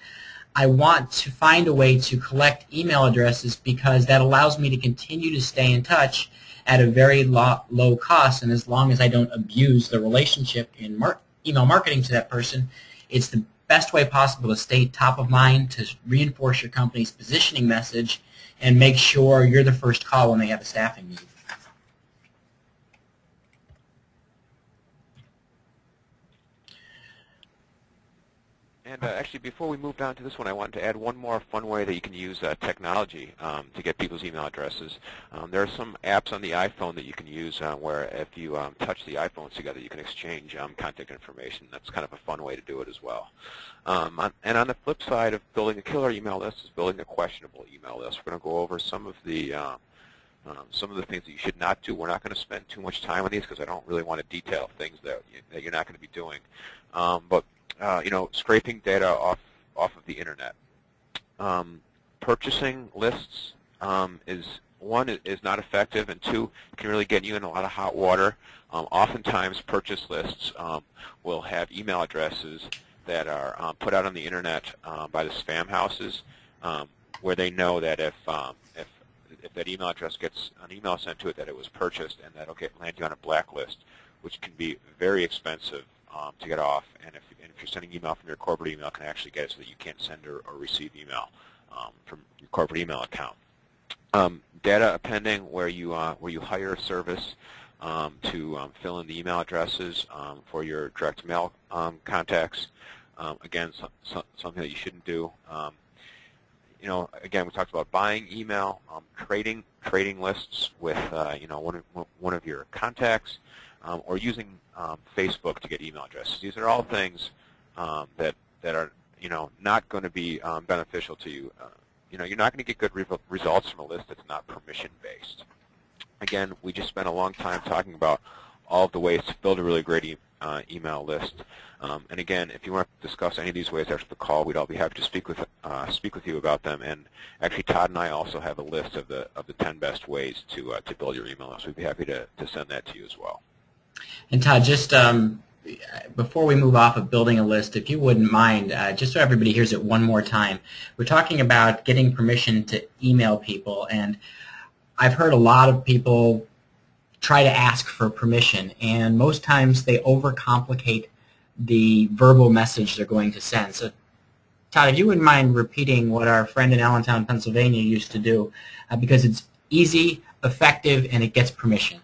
I want to find a way to collect email addresses because that allows me to continue to stay in touch at a very low cost, and as long as I don't abuse the relationship in email marketing to that person, it's the best way possible to stay top of mind, to reinforce your company's positioning message, and make sure you're the first call when they have a staffing need. And actually, before we moved on to this one, I wanted to add one more fun way that you can use technology to get people's email addresses. There are some apps on the iPhone that you can use where if you touch the iPhones together, you can exchange contact information. That's kind of a fun way to do it as well. And on the flip side of building a killer email list is building a questionable email list. We're going to go over some of the things that you should not do. We're not going to spend too much time on these because I don't really want to detail things that you're not going to be doing. But scraping data off of the internet. Purchasing lists is not effective, and two, can really get you in a lot of hot water. Oftentimes, purchase lists will have email addresses that are put out on the internet by the spam houses, where they know that if that email address gets an email sent to it that it was purchased, and that'll land you on a blacklist, which can be very expensive to get off. And if you're sending email from your corporate email, it can actually get it so that you can't send or receive email from your corporate email account. Data appending, where you hire a service to fill in the email addresses for your direct mail contacts. Again, something that you shouldn't do. Again, we talked about buying email, trading trading lists with one of your contacts, or using Facebook to get email addresses. These are all things that are not going to be beneficial to you. You're not going to get good results from a list that's not permission-based. Again, we just spent a long time talking about all of the ways to build a really great email list. And again, if you want to discuss any of these ways after the call, we'd all be happy to speak with you about them. And actually, Todd and I also have a list of the 10 best ways to build your email list. We'd be happy to send that to you as well. And Todd, just before we move off of building a list, if you wouldn't mind, just so everybody hears it one more time, we're talking about getting permission to email people, and I've heard a lot of people try to ask for permission, and most times they overcomplicate the verbal message they're going to send. So, Todd, if you wouldn't mind repeating what our friend in Allentown, Pennsylvania used to do, because it's easy, effective, and it gets permission.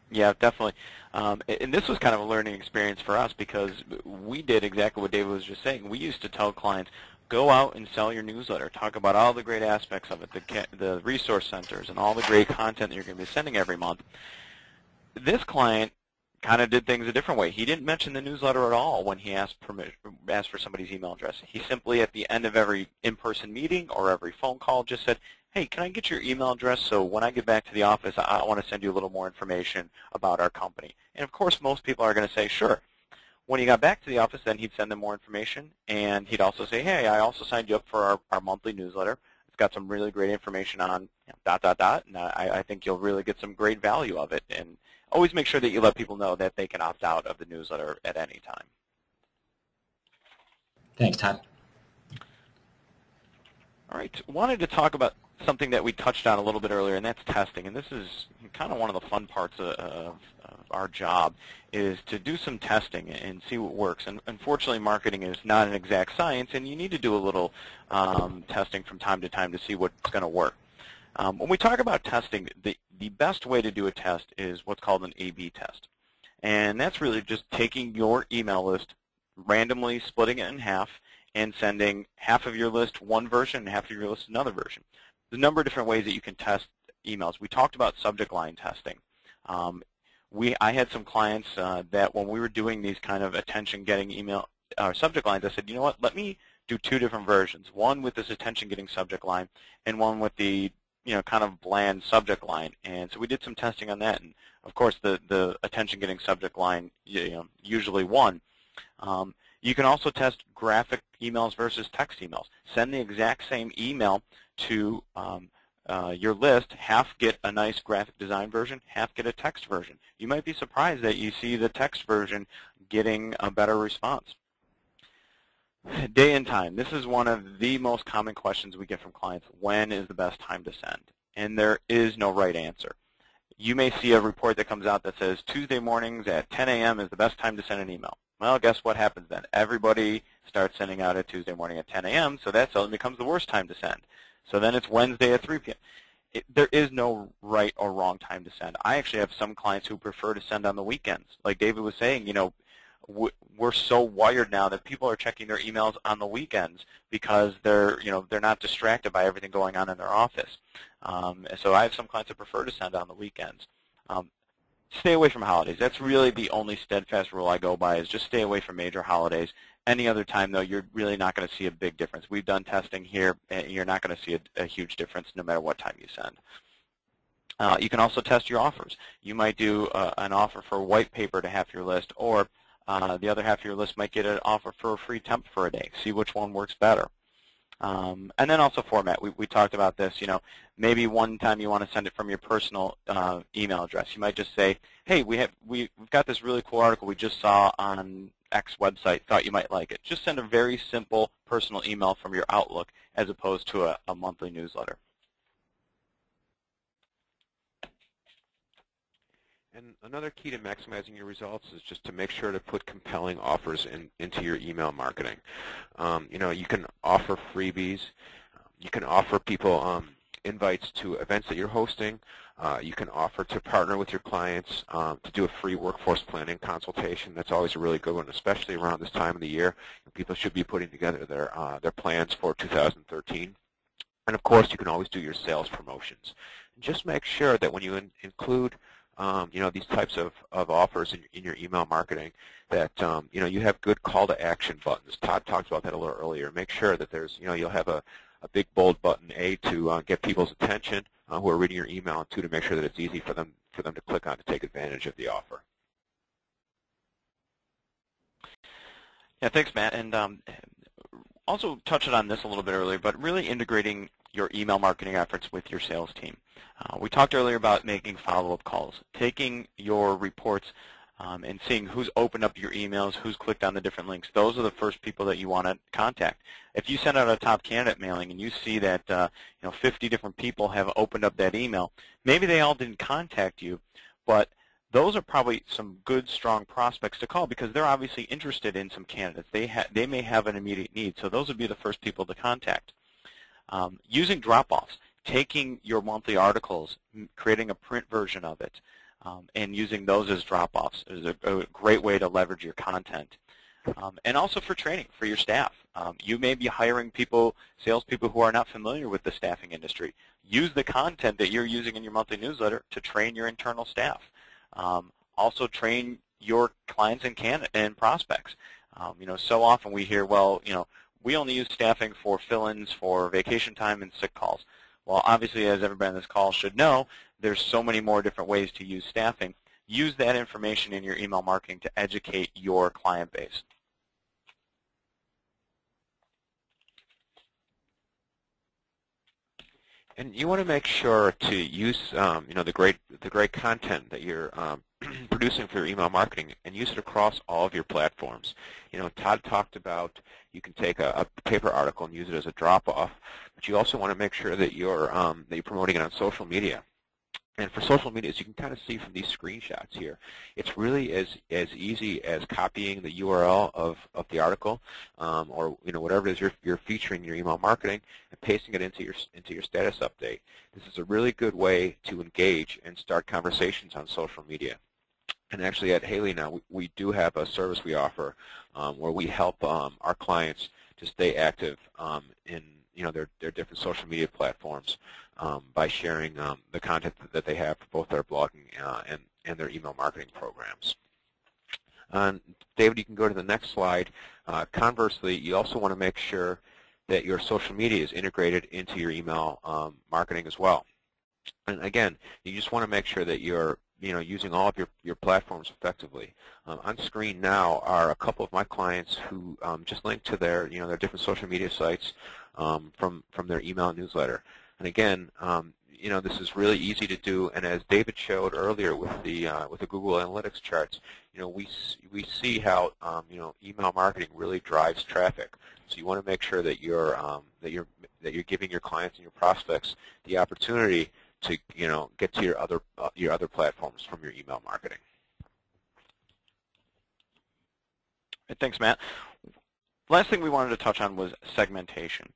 Yeah, definitely. And this was kind of a learning experience for us because we did exactly what David was just saying. We used to tell clients, go out and sell your newsletter. Talk about all the great aspects of it, the resource centers, and all the great content that you're going to be sending every month. This client kind of did things a different way. He didn't mention the newsletter at all when he asked for somebody's email address. He simply, at the end of every in-person meeting or every phone call, just said, hey, can I get your email address so when I get back to the office, I want to send you a little more information about our company. And, of course, most people are going to say, sure. When he got back to the office, then he'd send them more information, and he'd also say, hey, I also signed you up for our monthly newsletter. It's got some really great information on ... and I think you'll really get some great value of it. And always make sure that you let people know that they can opt out of the newsletter at any time. Thanks, Todd. All right, wanted to talk about something that we touched on a little bit earlier, and that's testing. And this is kind of one of the fun parts of our job, is to do some testing and see what works. And unfortunately, marketing is not an exact science, and you need to do a little testing from time to time to see what's going to work. When we talk about testing, the best way to do a test is what's called an A/B test. And that's really just taking your email list, randomly splitting it in half, and sending half of your list one version and half of your list another version. There's a number of different ways that you can test emails. We talked about subject line testing. I had some clients that when we were doing these kind of attention-getting email subject lines, I said, you know what, let me do two different versions, one with this attention-getting subject line and one with the kind of bland subject line. And so we did some testing on that, and of course the attention-getting subject line usually won. You can also test graphic emails versus text emails. Send the exact same email to your list, half get a nice graphic design version, half get a text version. You might be surprised that you see the text version getting a better response. Day and time. This is one of the most common questions we get from clients. When is the best time to send? And there is no right answer. You may see a report that comes out that says Tuesday mornings at 10 a.m. is the best time to send an email. Well, guess what happens then? Everybody starts sending out at Tuesday morning at 10 a.m., so that suddenly becomes the worst time to send. So then it's Wednesday at 3 p.m. There is no right or wrong time to send. I actually have some clients who prefer to send on the weekends. Like David was saying, we're so wired now that people are checking their emails on the weekends because they're not distracted by everything going on in their office. So I have some clients that prefer to send on the weekends. Stay away from holidays. That's really the only steadfast rule I go by, is just stay away from major holidays. Any other time, though, you're really not going to see a big difference. We've done testing here, and you're not going to see a huge difference no matter what time you send. You can also test your offers. You might do an offer for white paper to half your list, or the other half of your list might get an offer for a free temp for a day. See which one works better. And then also format. We talked about this. Maybe one time you want to send it from your personal email address. You might just say, hey, we've got this really cool article we just saw on X website. Thought you might like it. Just send a very simple personal email from your Outlook as opposed to a monthly newsletter. And another key to maximizing your results is just to make sure to put compelling offers into your email marketing. You can offer freebies. You can offer people invites to events that you're hosting. You can offer to partner with your clients to do a free workforce planning consultation. That's always a really good one, especially around this time of the year. People should be putting together their plans for 2013. And of course, you can always do your sales promotions. And just make sure that when you include these types of offers in your email marketing, that you have good call to action buttons. Todd talked about that a little earlier. Make sure that there's you'll have a big bold button, A, to get people's attention who are reading your email, and 2, to make sure that it's easy for them to click on to take advantage of the offer. Yeah, thanks, Matt. And also touched on this a little bit earlier, but really integrating your email marketing efforts with your sales team. We talked earlier about making follow-up calls, taking your reports and seeing who's opened up your emails, who's clicked on the different links. Those are the first people that you want to contact. If you send out a top candidate mailing and you see that 50 different people have opened up that email, maybe they all didn't contact you, but those are probably some good, strong prospects to call because they're obviously interested in some candidates. They may have an immediate need, so those would be the first people to contact. Using drop-offs, taking your monthly articles, creating a print version of it, and using those as drop-offs is a great way to leverage your content. And also for training for your staff. You may be hiring salespeople who are not familiar with the staffing industry. Use the content that you're using in your monthly newsletter to train your internal staff. Also train your clients and prospects. So often we hear, well, we only use staffing for fill-ins for vacation time and sick calls. Well, obviously, as everybody on this call should know, there's so many more different ways to use staffing. Use that information in your email marketing to educate your client base. And you want to make sure to use the great content that you're producing for your email marketing and use it across all of your platforms. Todd talked about you can take a paper article and use it as a drop-off, but you also want to make sure that you're promoting it on social media. And for social media, as you can kind of see from these screenshots here, it's really as easy as copying the URL of the article, or whatever it is you're featuring in your email marketing, and pasting it into your status update. This is a really good way to engage and start conversations on social media. And actually, at Haley now, we do have a service we offer where we help our clients to stay active in their different social media platforms by sharing the content that they have for both their blogging and their email marketing programs. David, you can go to the next slide. Conversely, you also want to make sure that your social media is integrated into your email marketing as well. And again, you just want to make sure that you're using all of your platforms effectively. On screen now are a couple of my clients who just linked to their different social media sites from their email newsletter. And again, this is really easy to do. And as David showed earlier with the Google Analytics charts, we see how email marketing really drives traffic. So you want to make sure that you're giving your clients and your prospects the opportunity to get to your other platforms from your email marketing. Thanks, Matt. Last thing we wanted to touch on was segmentation.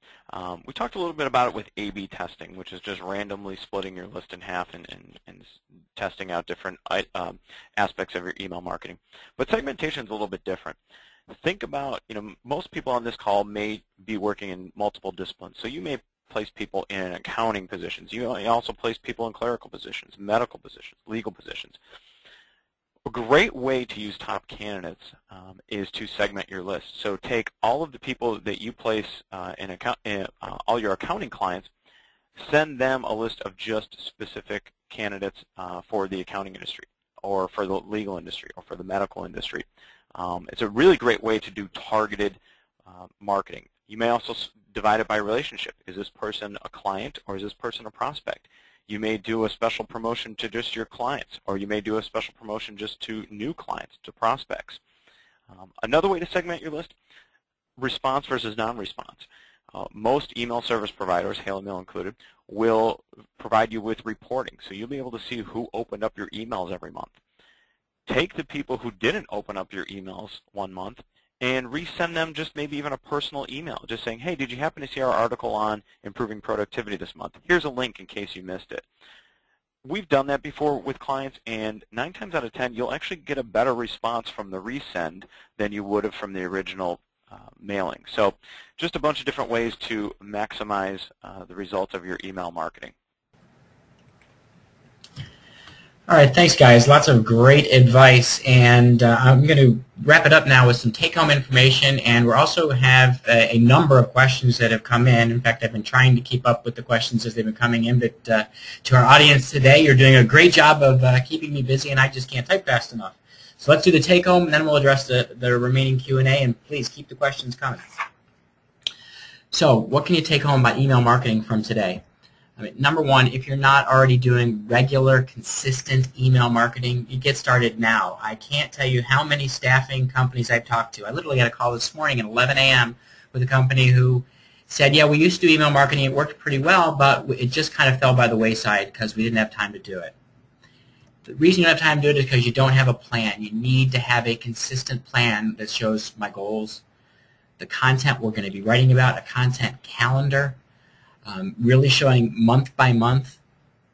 We talked a little bit about it with A/B testing, which is just randomly splitting your list in half and testing out different aspects of your email marketing. But segmentation is a little bit different. Think about, most people on this call may be working in multiple disciplines. So you may place people in accounting positions. You also place people in clerical positions, medical positions, legal positions. A great way to use top candidates is to segment your list. So take all of the people that you place in all your accounting clients, send them a list of just specific candidates for the accounting industry, or for the legal industry, or for the medical industry. It's a really great way to do targeted marketing. You may also divide it by relationship. Is this person a client, or is this person a prospect? You may do a special promotion to just your clients, or you may do a special promotion just to new clients, to prospects. Another way to segment your list, response versus non-response. Most email service providers, HaloMail included, will provide you with reporting, so you'll be able to see who opened up your emails every month. Take the people who didn't open up your emails one month and resend them just maybe even a personal email, just saying, hey, did you happen to see our article on improving productivity this month? Here's a link in case you missed it. We've done that before with clients, and 9 times out of 10, you'll actually get a better response from the resend than you would have from the original mailing. So just a bunch of different ways to maximize the results of your email marketing. All right, thanks, guys. Lots of great advice, and I'm going to wrap it up now with some take-home information, and we also have a number of questions that have come in. In fact, I've been trying to keep up with the questions as they've been coming in, but to our audience today, you're doing a great job of keeping me busy, and I just can't type fast enough. So let's do the take-home, and then we'll address the remaining Q&A, and please keep the questions coming. So what can you take home about email marketing from today? I mean, number one, if you're not already doing regular, consistent email marketing, you get started now. I can't tell you how many staffing companies I've talked to. I literally got a call this morning at 11 a.m. with a company who said, yeah, we used to do email marketing. It worked pretty well, but it just kind of fell by the wayside because we didn't have time to do it. The reason you don't have time to do it is because you don't have a plan. You need to have a consistent plan that shows my goals, the content we're going to be writing about, a content calendar, really showing month by month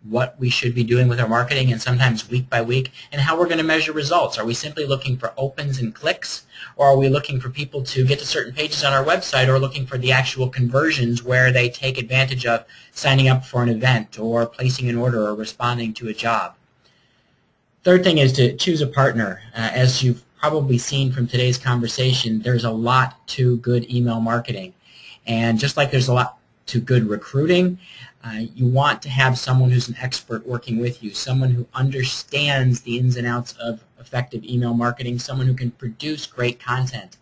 what we should be doing with our marketing, and sometimes week by week, and how we're going to measure results. Are we simply looking for opens and clicks, or are we looking for people to get to certain pages on our website, or looking for the actual conversions where they take advantage of signing up for an event, or placing an order, or responding to a job? Third thing is to choose a partner. As you've probably seen from today's conversation, there's a lot to good email marketing. And just like there's a lot to good recruiting, you want to have someone who's an expert working with you, someone who understands the ins and outs of effective email marketing, someone who can produce great content.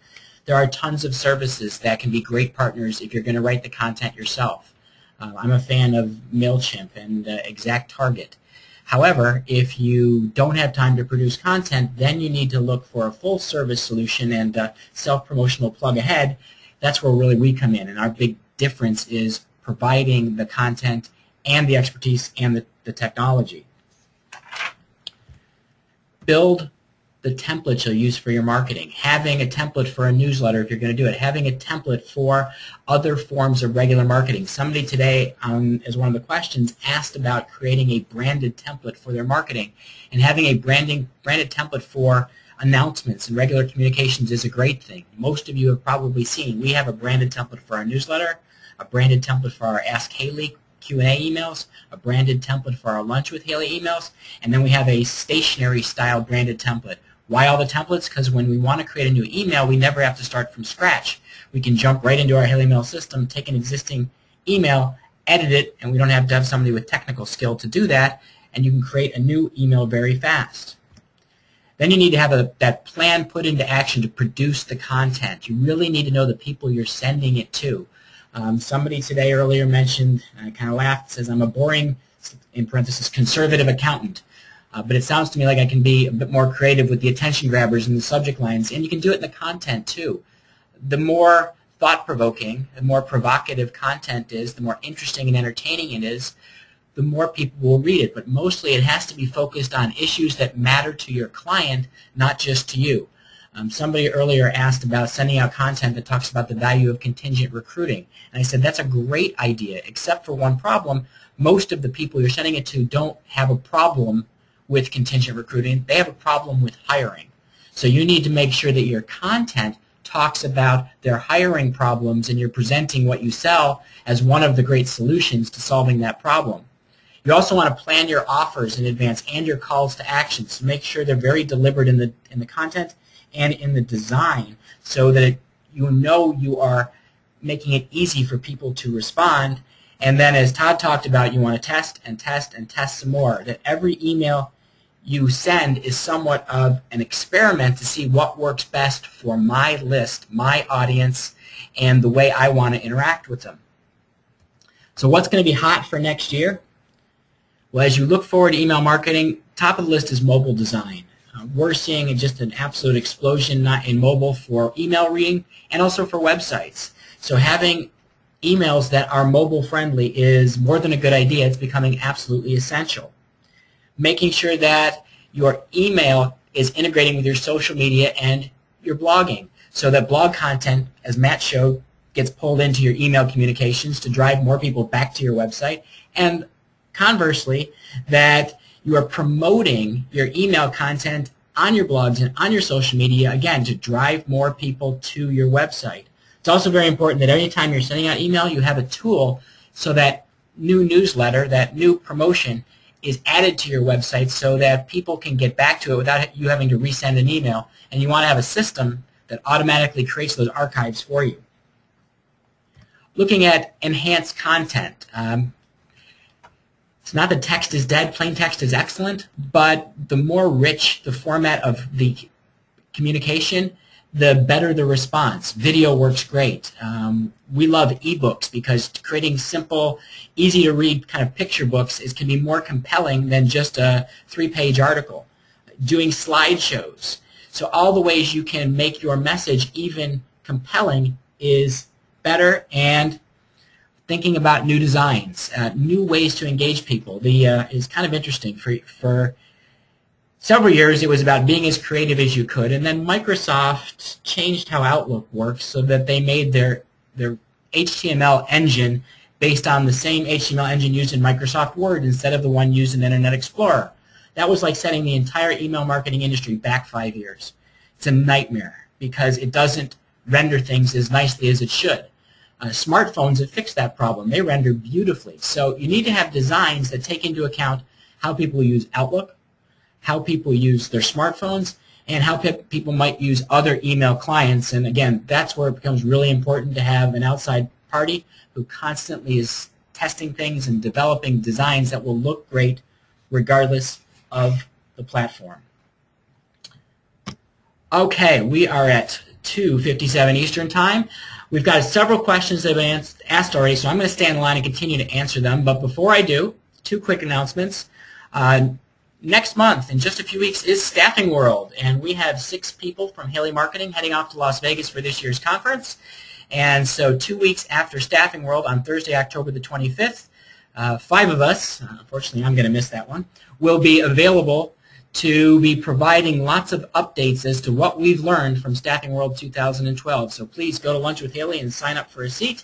There are tons of services that can be great partners if you're going to write the content yourself. I'm a fan of MailChimp and ExactTarget. However, if you don't have time to produce content, then you need to look for a full-service solution and self-promotional plug ahead. That's where really we come in, and our big difference is providing the content and the expertise and the technology. Build the template you'll use for your marketing. Having a template for a newsletter if you're going to do it. Having a template for other forms of regular marketing. Somebody today, as one of the questions, asked about creating a branded template for their marketing. And having a branded template for announcements and regular communications is a great thing. Most of you have probably seen we have a branded template for our newsletter, a branded template for our Ask Haley Q&A emails, a branded template for our Lunch with Haley emails, and then we have a stationary style branded template. Why all the templates? Because when we want to create a new email, we never have to start from scratch. We can jump right into our Haley Mail system, take an existing email, edit it, and we don't have to have somebody with technical skill to do that, and you can create a new email very fast. Then you need to have that plan put into action to produce the content. You really need to know the people you're sending it to. Somebody today earlier mentioned, I kind of laughed, says, I'm a boring, in parentheses, conservative accountant. But it sounds to me like I can be a bit more creative with the attention grabbers and the subject lines, and you can do it in the content too. The more thought-provoking, the more provocative content is, the more interesting and entertaining it is, the more people will read it. But mostly it has to be focused on issues that matter to your client, not just to you. Somebody earlier asked about sending out content that talks about the value of contingent recruiting. And I said, that's a great idea, except for one problem. Most of the people you're sending it to don't have a problem with contingent recruiting. They have a problem with hiring. So you need to make sure that your content talks about their hiring problems and you're presenting what you sell as one of the great solutions to solving that problem. You also want to plan your offers in advance and your calls to action. So make sure they're very deliberate in the content and in the design so that you know you are making it easy for people to respond. And then as Todd talked about, you want to test and test and test some more. That every email you send is somewhat of an experiment to see what works best for my list, my audience, and the way I want to interact with them. So what's going to be hot for next year? Well, as you look forward to email marketing, top of the list is mobile design. We're seeing just an absolute explosion in mobile for email reading and also for websites. So having emails that are mobile friendly is more than a good idea. It's becoming absolutely essential. Making sure that your email is integrating with your social media and your blogging so that blog content, as Matt showed, gets pulled into your email communications to drive more people back to your website, and conversely, that you are promoting your email content on your blogs and on your social media, again, to drive more people to your website. It's also very important that every time you're sending out email, you have a tool so that new newsletter, that new promotion, is added to your website so that people can get back to it without you having to resend an email. And you want to have a system that automatically creates those archives for you. Looking at enhanced content. It's not that text is dead, plain text is excellent, but the more rich the format of the communication, the better the response. Video works great. We love ebooks because creating simple, easy to read kind of picture books can be more compelling than just a 3-page article. Doing slideshows. So all the ways you can make your message even compelling is better, and thinking about new designs, new ways to engage people. Is kind of interesting. For several years, it was about being as creative as you could, and then Microsoft changed how Outlook works so that they made their HTML engine based on the same HTML engine used in Microsoft Word instead of the one used in Internet Explorer. That was like setting the entire email marketing industry back 5 years. It's a nightmare because it doesn't render things as nicely as it should. Smartphones have fixed that problem. They render beautifully. So you need to have designs that take into account how people use Outlook, how people use their smartphones, and how people might use other email clients. And again, that's where it becomes really important to have an outside party who constantly is testing things and developing designs that will look great regardless of the platform. Okay, we are at 2:57 Eastern Time. We've got several questions that have been asked already, so I'm going to stay on the line and continue to answer them. But before I do, 2 quick announcements. Next month, in just a few weeks, is Staffing World, and we have 6 people from Haley Marketing heading off to Las Vegas for this year's conference. And so 2 weeks after Staffing World, on Thursday, October the 25th, 5 of us, unfortunately I'm going to miss that one, will be available to be providing lots of updates as to what we've learned from Staffing World 2012. So please go to lunch with Haley and sign up for a seat.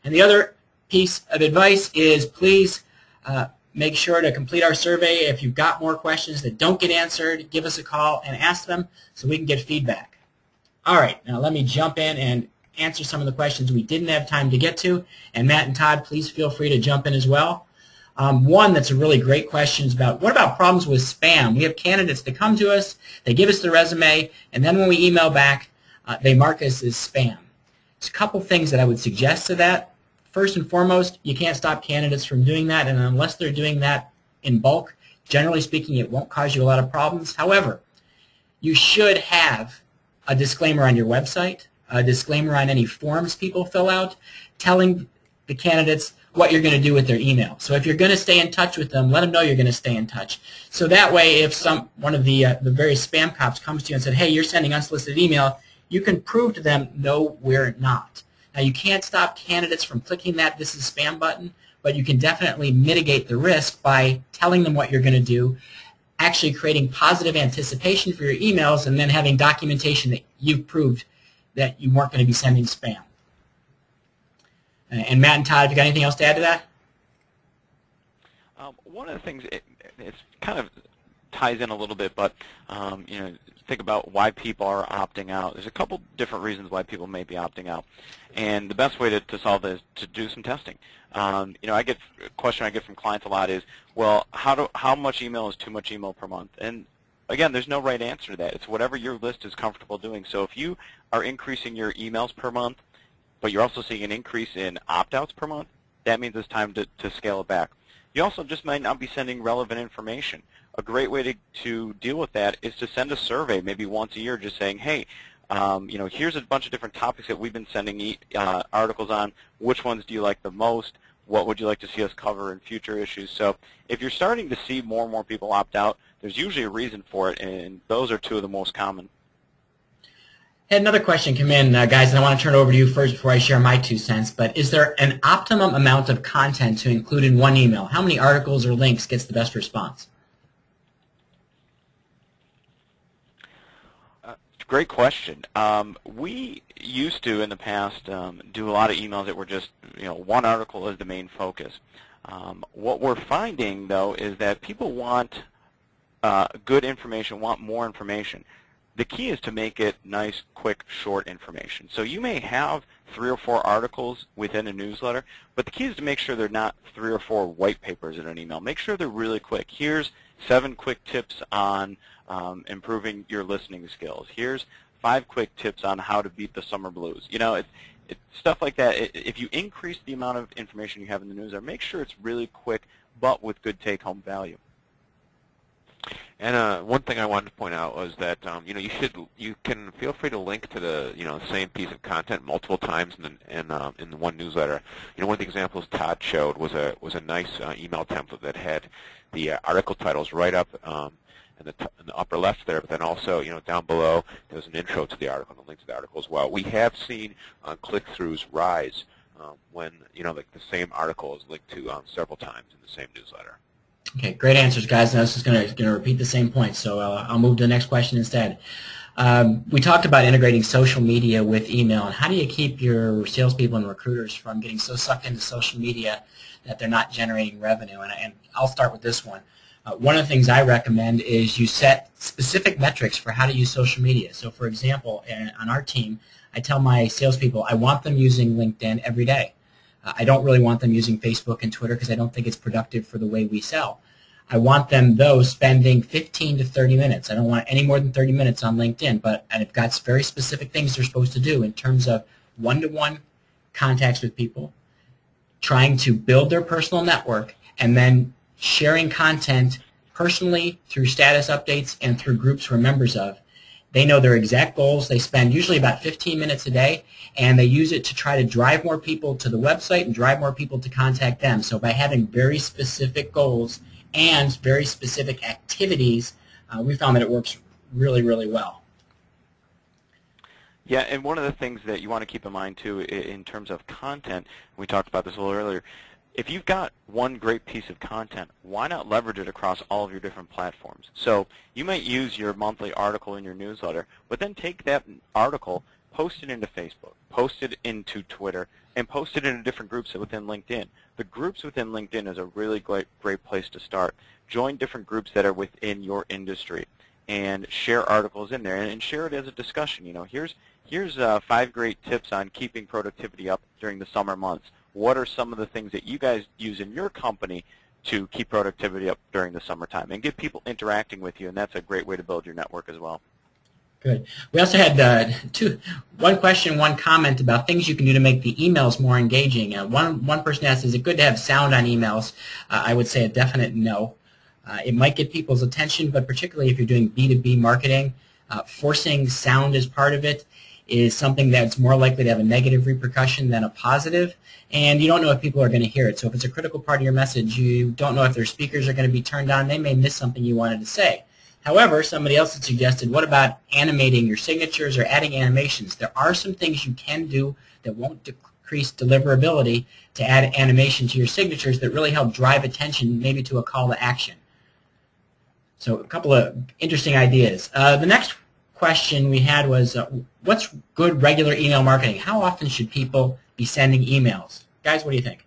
And the other piece of advice is please make sure to complete our survey. If you've got more questions that don't get answered, give us a call and ask them so we can get feedback. All right, now let me jump in and answer some of the questions we didn't have time to get to. And Matt and Todd, please feel free to jump in as well. One that's a really great question is about, what about problems with spam? We have candidates that come to us, they give us the resume, and then when we email back, they mark us as spam. There's a couple things that I would suggest to that. First and foremost, you can't stop candidates from doing that, and unless they're doing that in bulk, generally speaking, it won't cause you a lot of problems. However, you should have a disclaimer on your website, a disclaimer on any forms people fill out, telling the candidates what you're going to do with their email. So if you're going to stay in touch with them, let them know you're going to stay in touch. So that way, if one of the various spam cops comes to you and said, hey, you're sending unsolicited email, you can prove to them, no, we're not. Now, you can't stop candidates from clicking that "this is spam" button, but you can definitely mitigate the risk by telling them what you're going to do, actually creating positive anticipation for your emails and then having documentation that you've proved that you weren't going to be sending spam. And Matt and Todd, have you got anything else to add to that? One of the things, it's kind of ties in a little bit, but you know, think about why people are opting out. There's a couple different reasons why people may be opting out, and the best way to solve this is to do some testing. You know, a question I get from clients a lot is, well, how much email is too much email per month? And again, there's no right answer to that. It's whatever your list is comfortable doing. So if you are increasing your emails per month, but you're also seeing an increase in opt-outs per month, that means it's time to scale it back. You also just might not be sending relevant information. A great way to deal with that is to send a survey maybe once a year just saying, hey, you know, here's a bunch of different topics that we've been sending articles on. Which ones do you like the most? What would you like to see us cover in future issues? So if you're starting to see more and more people opt out, there's usually a reason for it, and those are two of the most common. Had another question come in, guys, and I want to turn it over to you first before I share my 2 cents, but is there an optimum amount of content to include in one email? How many articles or links gets the best response? Great question. We used to, in the past, do a lot of emails that were just, you know, one article is the main focus. What we're finding, though, is that people want good information, want more information. The key is to make it nice, quick, short information. So you may have 3 or 4 articles within a newsletter, but the key is to make sure they're not 3 or 4 white papers in an email. Make sure they're really quick. Here's 7 quick tips on improving your listening skills. Here's 5 quick tips on how to beat the summer blues. You know, it's stuff like that. If you increase the amount of information you have in the newsletter, make sure it's really quick, but with good take-home value. And one thing I wanted to point out was that you know, you can feel free to link to the same piece of content multiple times in the one newsletter. You know, one of the examples Todd showed was a nice email template that had the article titles right up in the upper left there, but then also, you know, down below there's an intro to the article and a link to the article as well. We have seen click-throughs rise when, you know, like the same article is linked to several times in the same newsletter. Okay, great answers, guys. And I was just going to repeat the same point, so I'll move to the next question instead. We talked about integrating social media with email, and how do you keep your salespeople and recruiters from getting so sucked into social media that they're not generating revenue? And I'll start with this one. One of the things I recommend is you set specific metrics for how to use social media. So, for example, on our team, I tell my salespeople I want them using LinkedIn every day. I don't really want them using Facebook and Twitter because I don't think it's productive for the way we sell. I want them, though, spending 15 to 30 minutes. I don't want any more than 30 minutes on LinkedIn, but I've got very specific things they're supposed to do in terms of one-to-one contacts with people, trying to build their personal network, and then sharing content personally through status updates and through groups we're members of. They know their exact goals. They spend usually about 15 minutes a day, and they use it to try to drive more people to the website and drive more people to contact them. So by having very specific goals and very specific activities, we found that it works really, really well. Yeah, and one of the things that you want to keep in mind, too, in terms of content, we talked about this a little earlier, if you've got one great piece of content, why not leverage it across all of your different platforms? So you might use your monthly article in your newsletter, but then take that article, post it into Facebook, post it into Twitter, and post it into different groups within LinkedIn. The groups within LinkedIn is a really great place to start. Join different groups that are within your industry and share articles in there, and share it as a discussion. You know, here's 5 great tips on keeping productivity up during the summer months. What are some of the things that you guys use in your company to keep productivity up during the summertime? And get people interacting with you, and that's a great way to build your network as well. Good. We also had one question, one comment about things you can do to make the emails more engaging. One person asked, is it good to have sound on emails? I would say a definite no. It might get people's attention, but particularly if you're doing B2B marketing, forcing sound as part of it is something that's more likely to have a negative repercussion than a positive, and you don't know if people are going to hear it. So if it's a critical part of your message, you don't know if their speakers are going to be turned on. They may miss something you wanted to say. However, somebody else had suggested, what about animating your signatures or adding animations? There are some things you can do that won't decrease deliverability to add animation to your signatures that really help drive attention maybe to a call to action. So a couple of interesting ideas. The next question we had was, what's good regular email marketing? How often should people be sending emails? Guys, what do you think?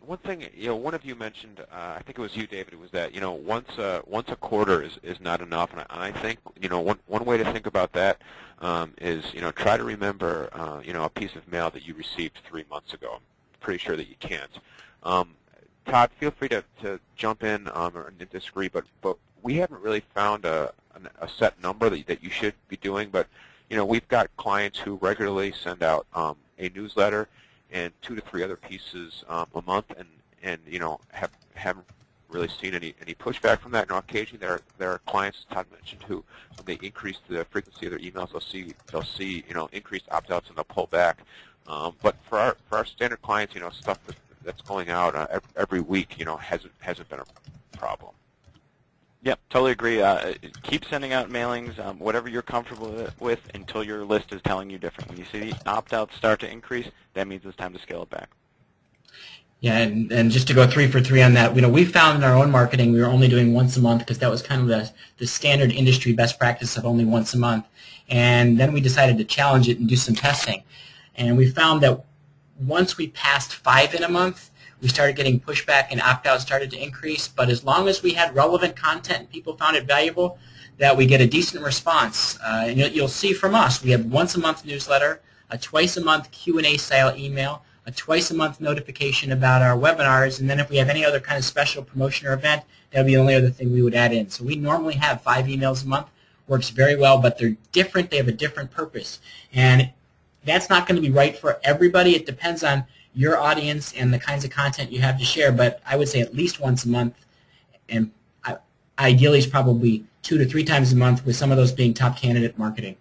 One thing, one of you mentioned, I think it was you, David, was that, once a quarter is not enough, and I think, one way to think about that is, try to remember, a piece of mail that you received 3 months ago. I'm pretty sure that you can't. Todd, feel free to jump in or disagree, but we haven't really found a set number that you should be doing, but, we've got clients who regularly send out a newsletter and 2 to 3 other pieces a month, and haven't really seen any pushback from that. Now, occasionally there are clients, as Todd mentioned, who when they increase the frequency of their emails, they'll see increased opt-outs and they'll pull back. But for our standard clients, stuff that's going out every week, hasn't been a problem. Yep, totally agree. Keep sending out mailings, whatever you're comfortable with, until your list is telling you different. When you see the opt-outs start to increase, that means it's time to scale it back. Yeah, and just to go 3 for 3 on that, we found in our own marketing we were only doing once a month because that was kind of the standard industry best practice of only once a month. And then we decided to challenge it and do some testing. And we found that once we passed 5 in a month, we started getting pushback and opt-outs started to increase. But as long as we had relevant content and people found it valuable, that we get a decent response. And you'll see from us, we have once a month newsletter, a twice a month Q&A style email, a twice a month notification about our webinars, and then if we have any other kind of special promotion or event, that would be the only other thing we would add in. So we normally have 5 emails a month. Works very well, but they're different. They have a different purpose. And that's not going to be right for everybody. It depends on your audience and the kinds of content you have to share, but I would say at least once a month, and ideally is probably 2 to 3 times a month, with some of those being top candidate marketing.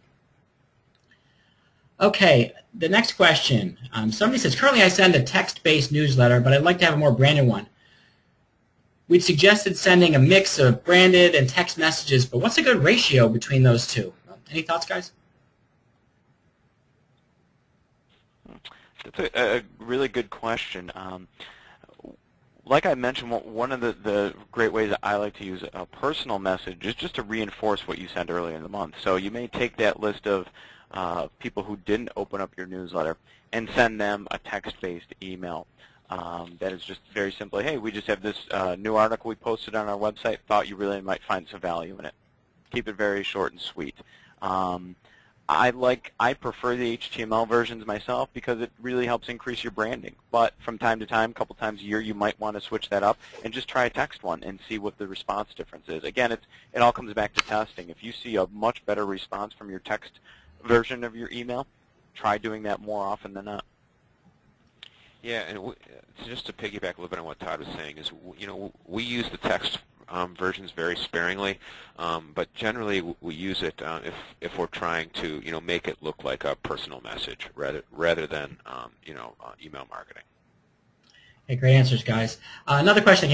Okay, the next question. Somebody says, currently I send a text-based newsletter, but I'd like to have a more branded one. We'd suggested sending a mix of branded and text messages, but what's a good ratio between those two? Any thoughts, guys? That's a really good question. Like I mentioned, one of the great ways that I like to use a personal message is just to reinforce what you sent earlier in the month. So you may take that list of people who didn't open up your newsletter and send them a text-based email that is just very simply, hey, we just have this new article we posted on our website, thought you really might find some value in it. Keep it very short and sweet. I prefer the HTML versions myself because it really helps increase your branding. But from time to time, a couple times a year, you might want to switch that up and just try a text one and see what the response difference is. Again, it all comes back to testing. If you see a much better response from your text version of your email, try doing that more often than not. Yeah, and just to piggyback a little bit on what Todd was saying is, we use the text versions very sparingly, but generally we use it if we're trying to make it look like a personal message rather than email marketing. Okay, great answers, guys. Another question,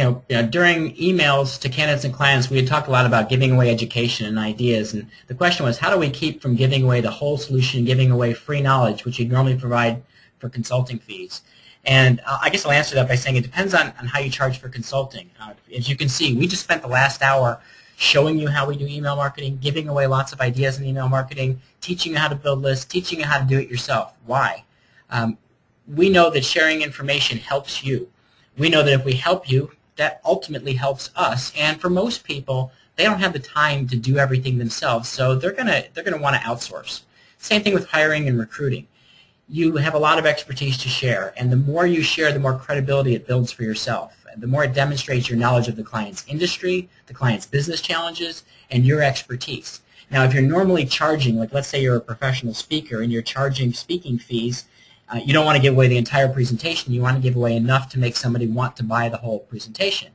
during emails to candidates and clients, we had talked a lot about giving away education and ideas, and the question was, how do we keep from giving away the whole solution, giving away free knowledge, which you normally provide for consulting fees? And I guess I'll answer that by saying it depends on how you charge for consulting. As you can see, we just spent the last hour showing you how we do email marketing, giving away lots of ideas in email marketing, teaching you how to build lists, teaching you how to do it yourself. Why? We know that sharing information helps you. We know that if we help you, that ultimately helps us. And for most people, they don't have the time to do everything themselves, so they're gonna want to outsource. Same thing with hiring and recruiting. You have a lot of expertise to share, and the more you share, the more credibility it builds for yourself. And the more it demonstrates your knowledge of the client's industry, the client's business challenges, and your expertise. Now, if you're normally charging, like let's say you're a professional speaker and you're charging speaking fees, you don't want to give away the entire presentation. You want to give away enough to make somebody want to buy the whole presentation.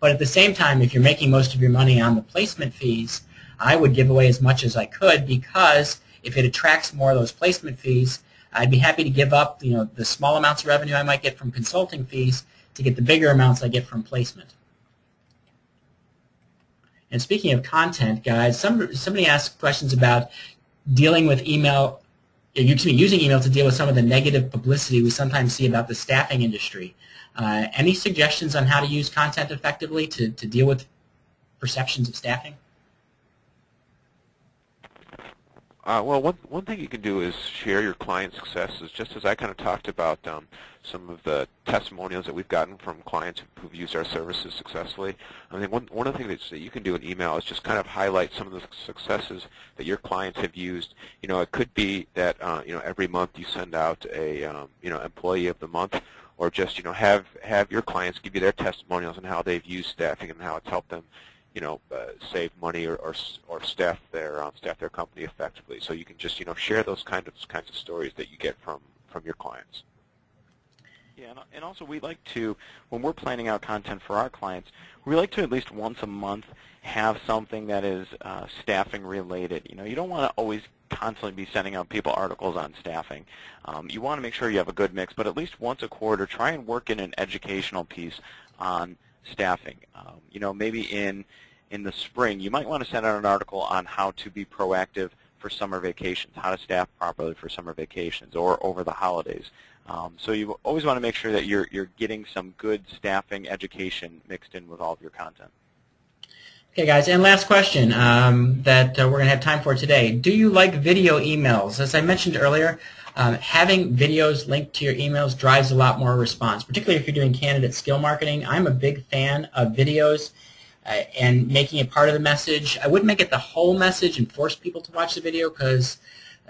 But at the same time, if you're making most of your money on the placement fees, I would give away as much as I could, because if it attracts more of those placement fees, I'd be happy to give up the small amounts of revenue I might get from consulting fees to get the bigger amounts I get from placement. And speaking of content, guys, somebody asked questions about dealing with email using email to deal with some of the negative publicity we sometimes see about the staffing industry. Any suggestions on how to use content effectively to deal with perceptions of staffing? Well, one thing you can do is share your client successes, just as I kind of talked about some of the testimonials that we've gotten from clients who've used our services successfully. I think one of the things that you can do in email is just kind of highlight some of the successes that your clients have used. It could be that every month you send out a employee of the month, or just have your clients give you their testimonials on how they've used staffing and how it's helped them save money or staff their company effectively. So you can just share those kinds of stories that you get from your clients. Yeah, and also we like to, when we're planning out content for our clients, we like to at least once a month have something that is staffing related. You don't want to always constantly be sending out people articles on staffing. You want to make sure you have a good mix, but at least once a quarter, try and work in an educational piece on staffing. Maybe in the spring, you might want to send out an article on how to be proactive for summer vacations, how to staff properly for summer vacations or over the holidays. So you always want to make sure that you're getting some good staffing education mixed in with all of your content. Okay, guys, and last question that we're going to have time for today. Do you like video emails? As I mentioned earlier, having videos linked to your emails drives a lot more response, particularly if you're doing candidate skill marketing. I'm a big fan of videos and making it part of the message. I wouldn't make it the whole message and force people to watch the video, because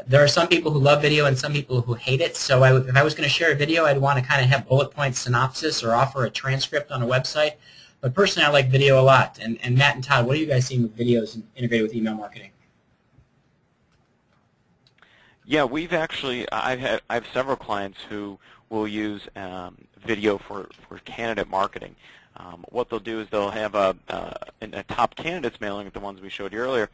there are some people who love video and some people who hate it. So if I was going to share a video, I'd want to kind of have bullet point synopsis or offer a transcript on a website. But personally, I like video a lot. And Matt and Todd, what are you guys seeing with videos integrated with email marketing? Yeah, I have several clients who will use video for candidate marketing. What they'll do is they'll have in a top candidates mailing, the ones we showed you earlier,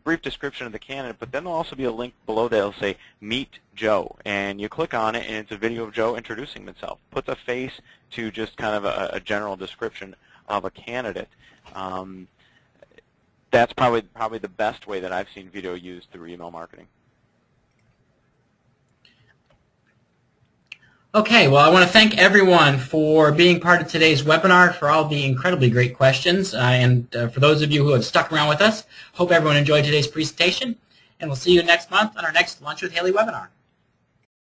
brief description of the candidate, but then there'll also be a link below that will say Meet Joe, and you click on it and it's a video of Joe introducing himself. Puts a face to just kind of a general description of a candidate. That's probably the best way that I've seen video used through email marketing. Okay, well, I want to thank everyone for being part of today's webinar, for all the incredibly great questions, and for those of you who have stuck around with us. Hope everyone enjoyed today's presentation, and we'll see you next month on our next Lunch with Haley webinar.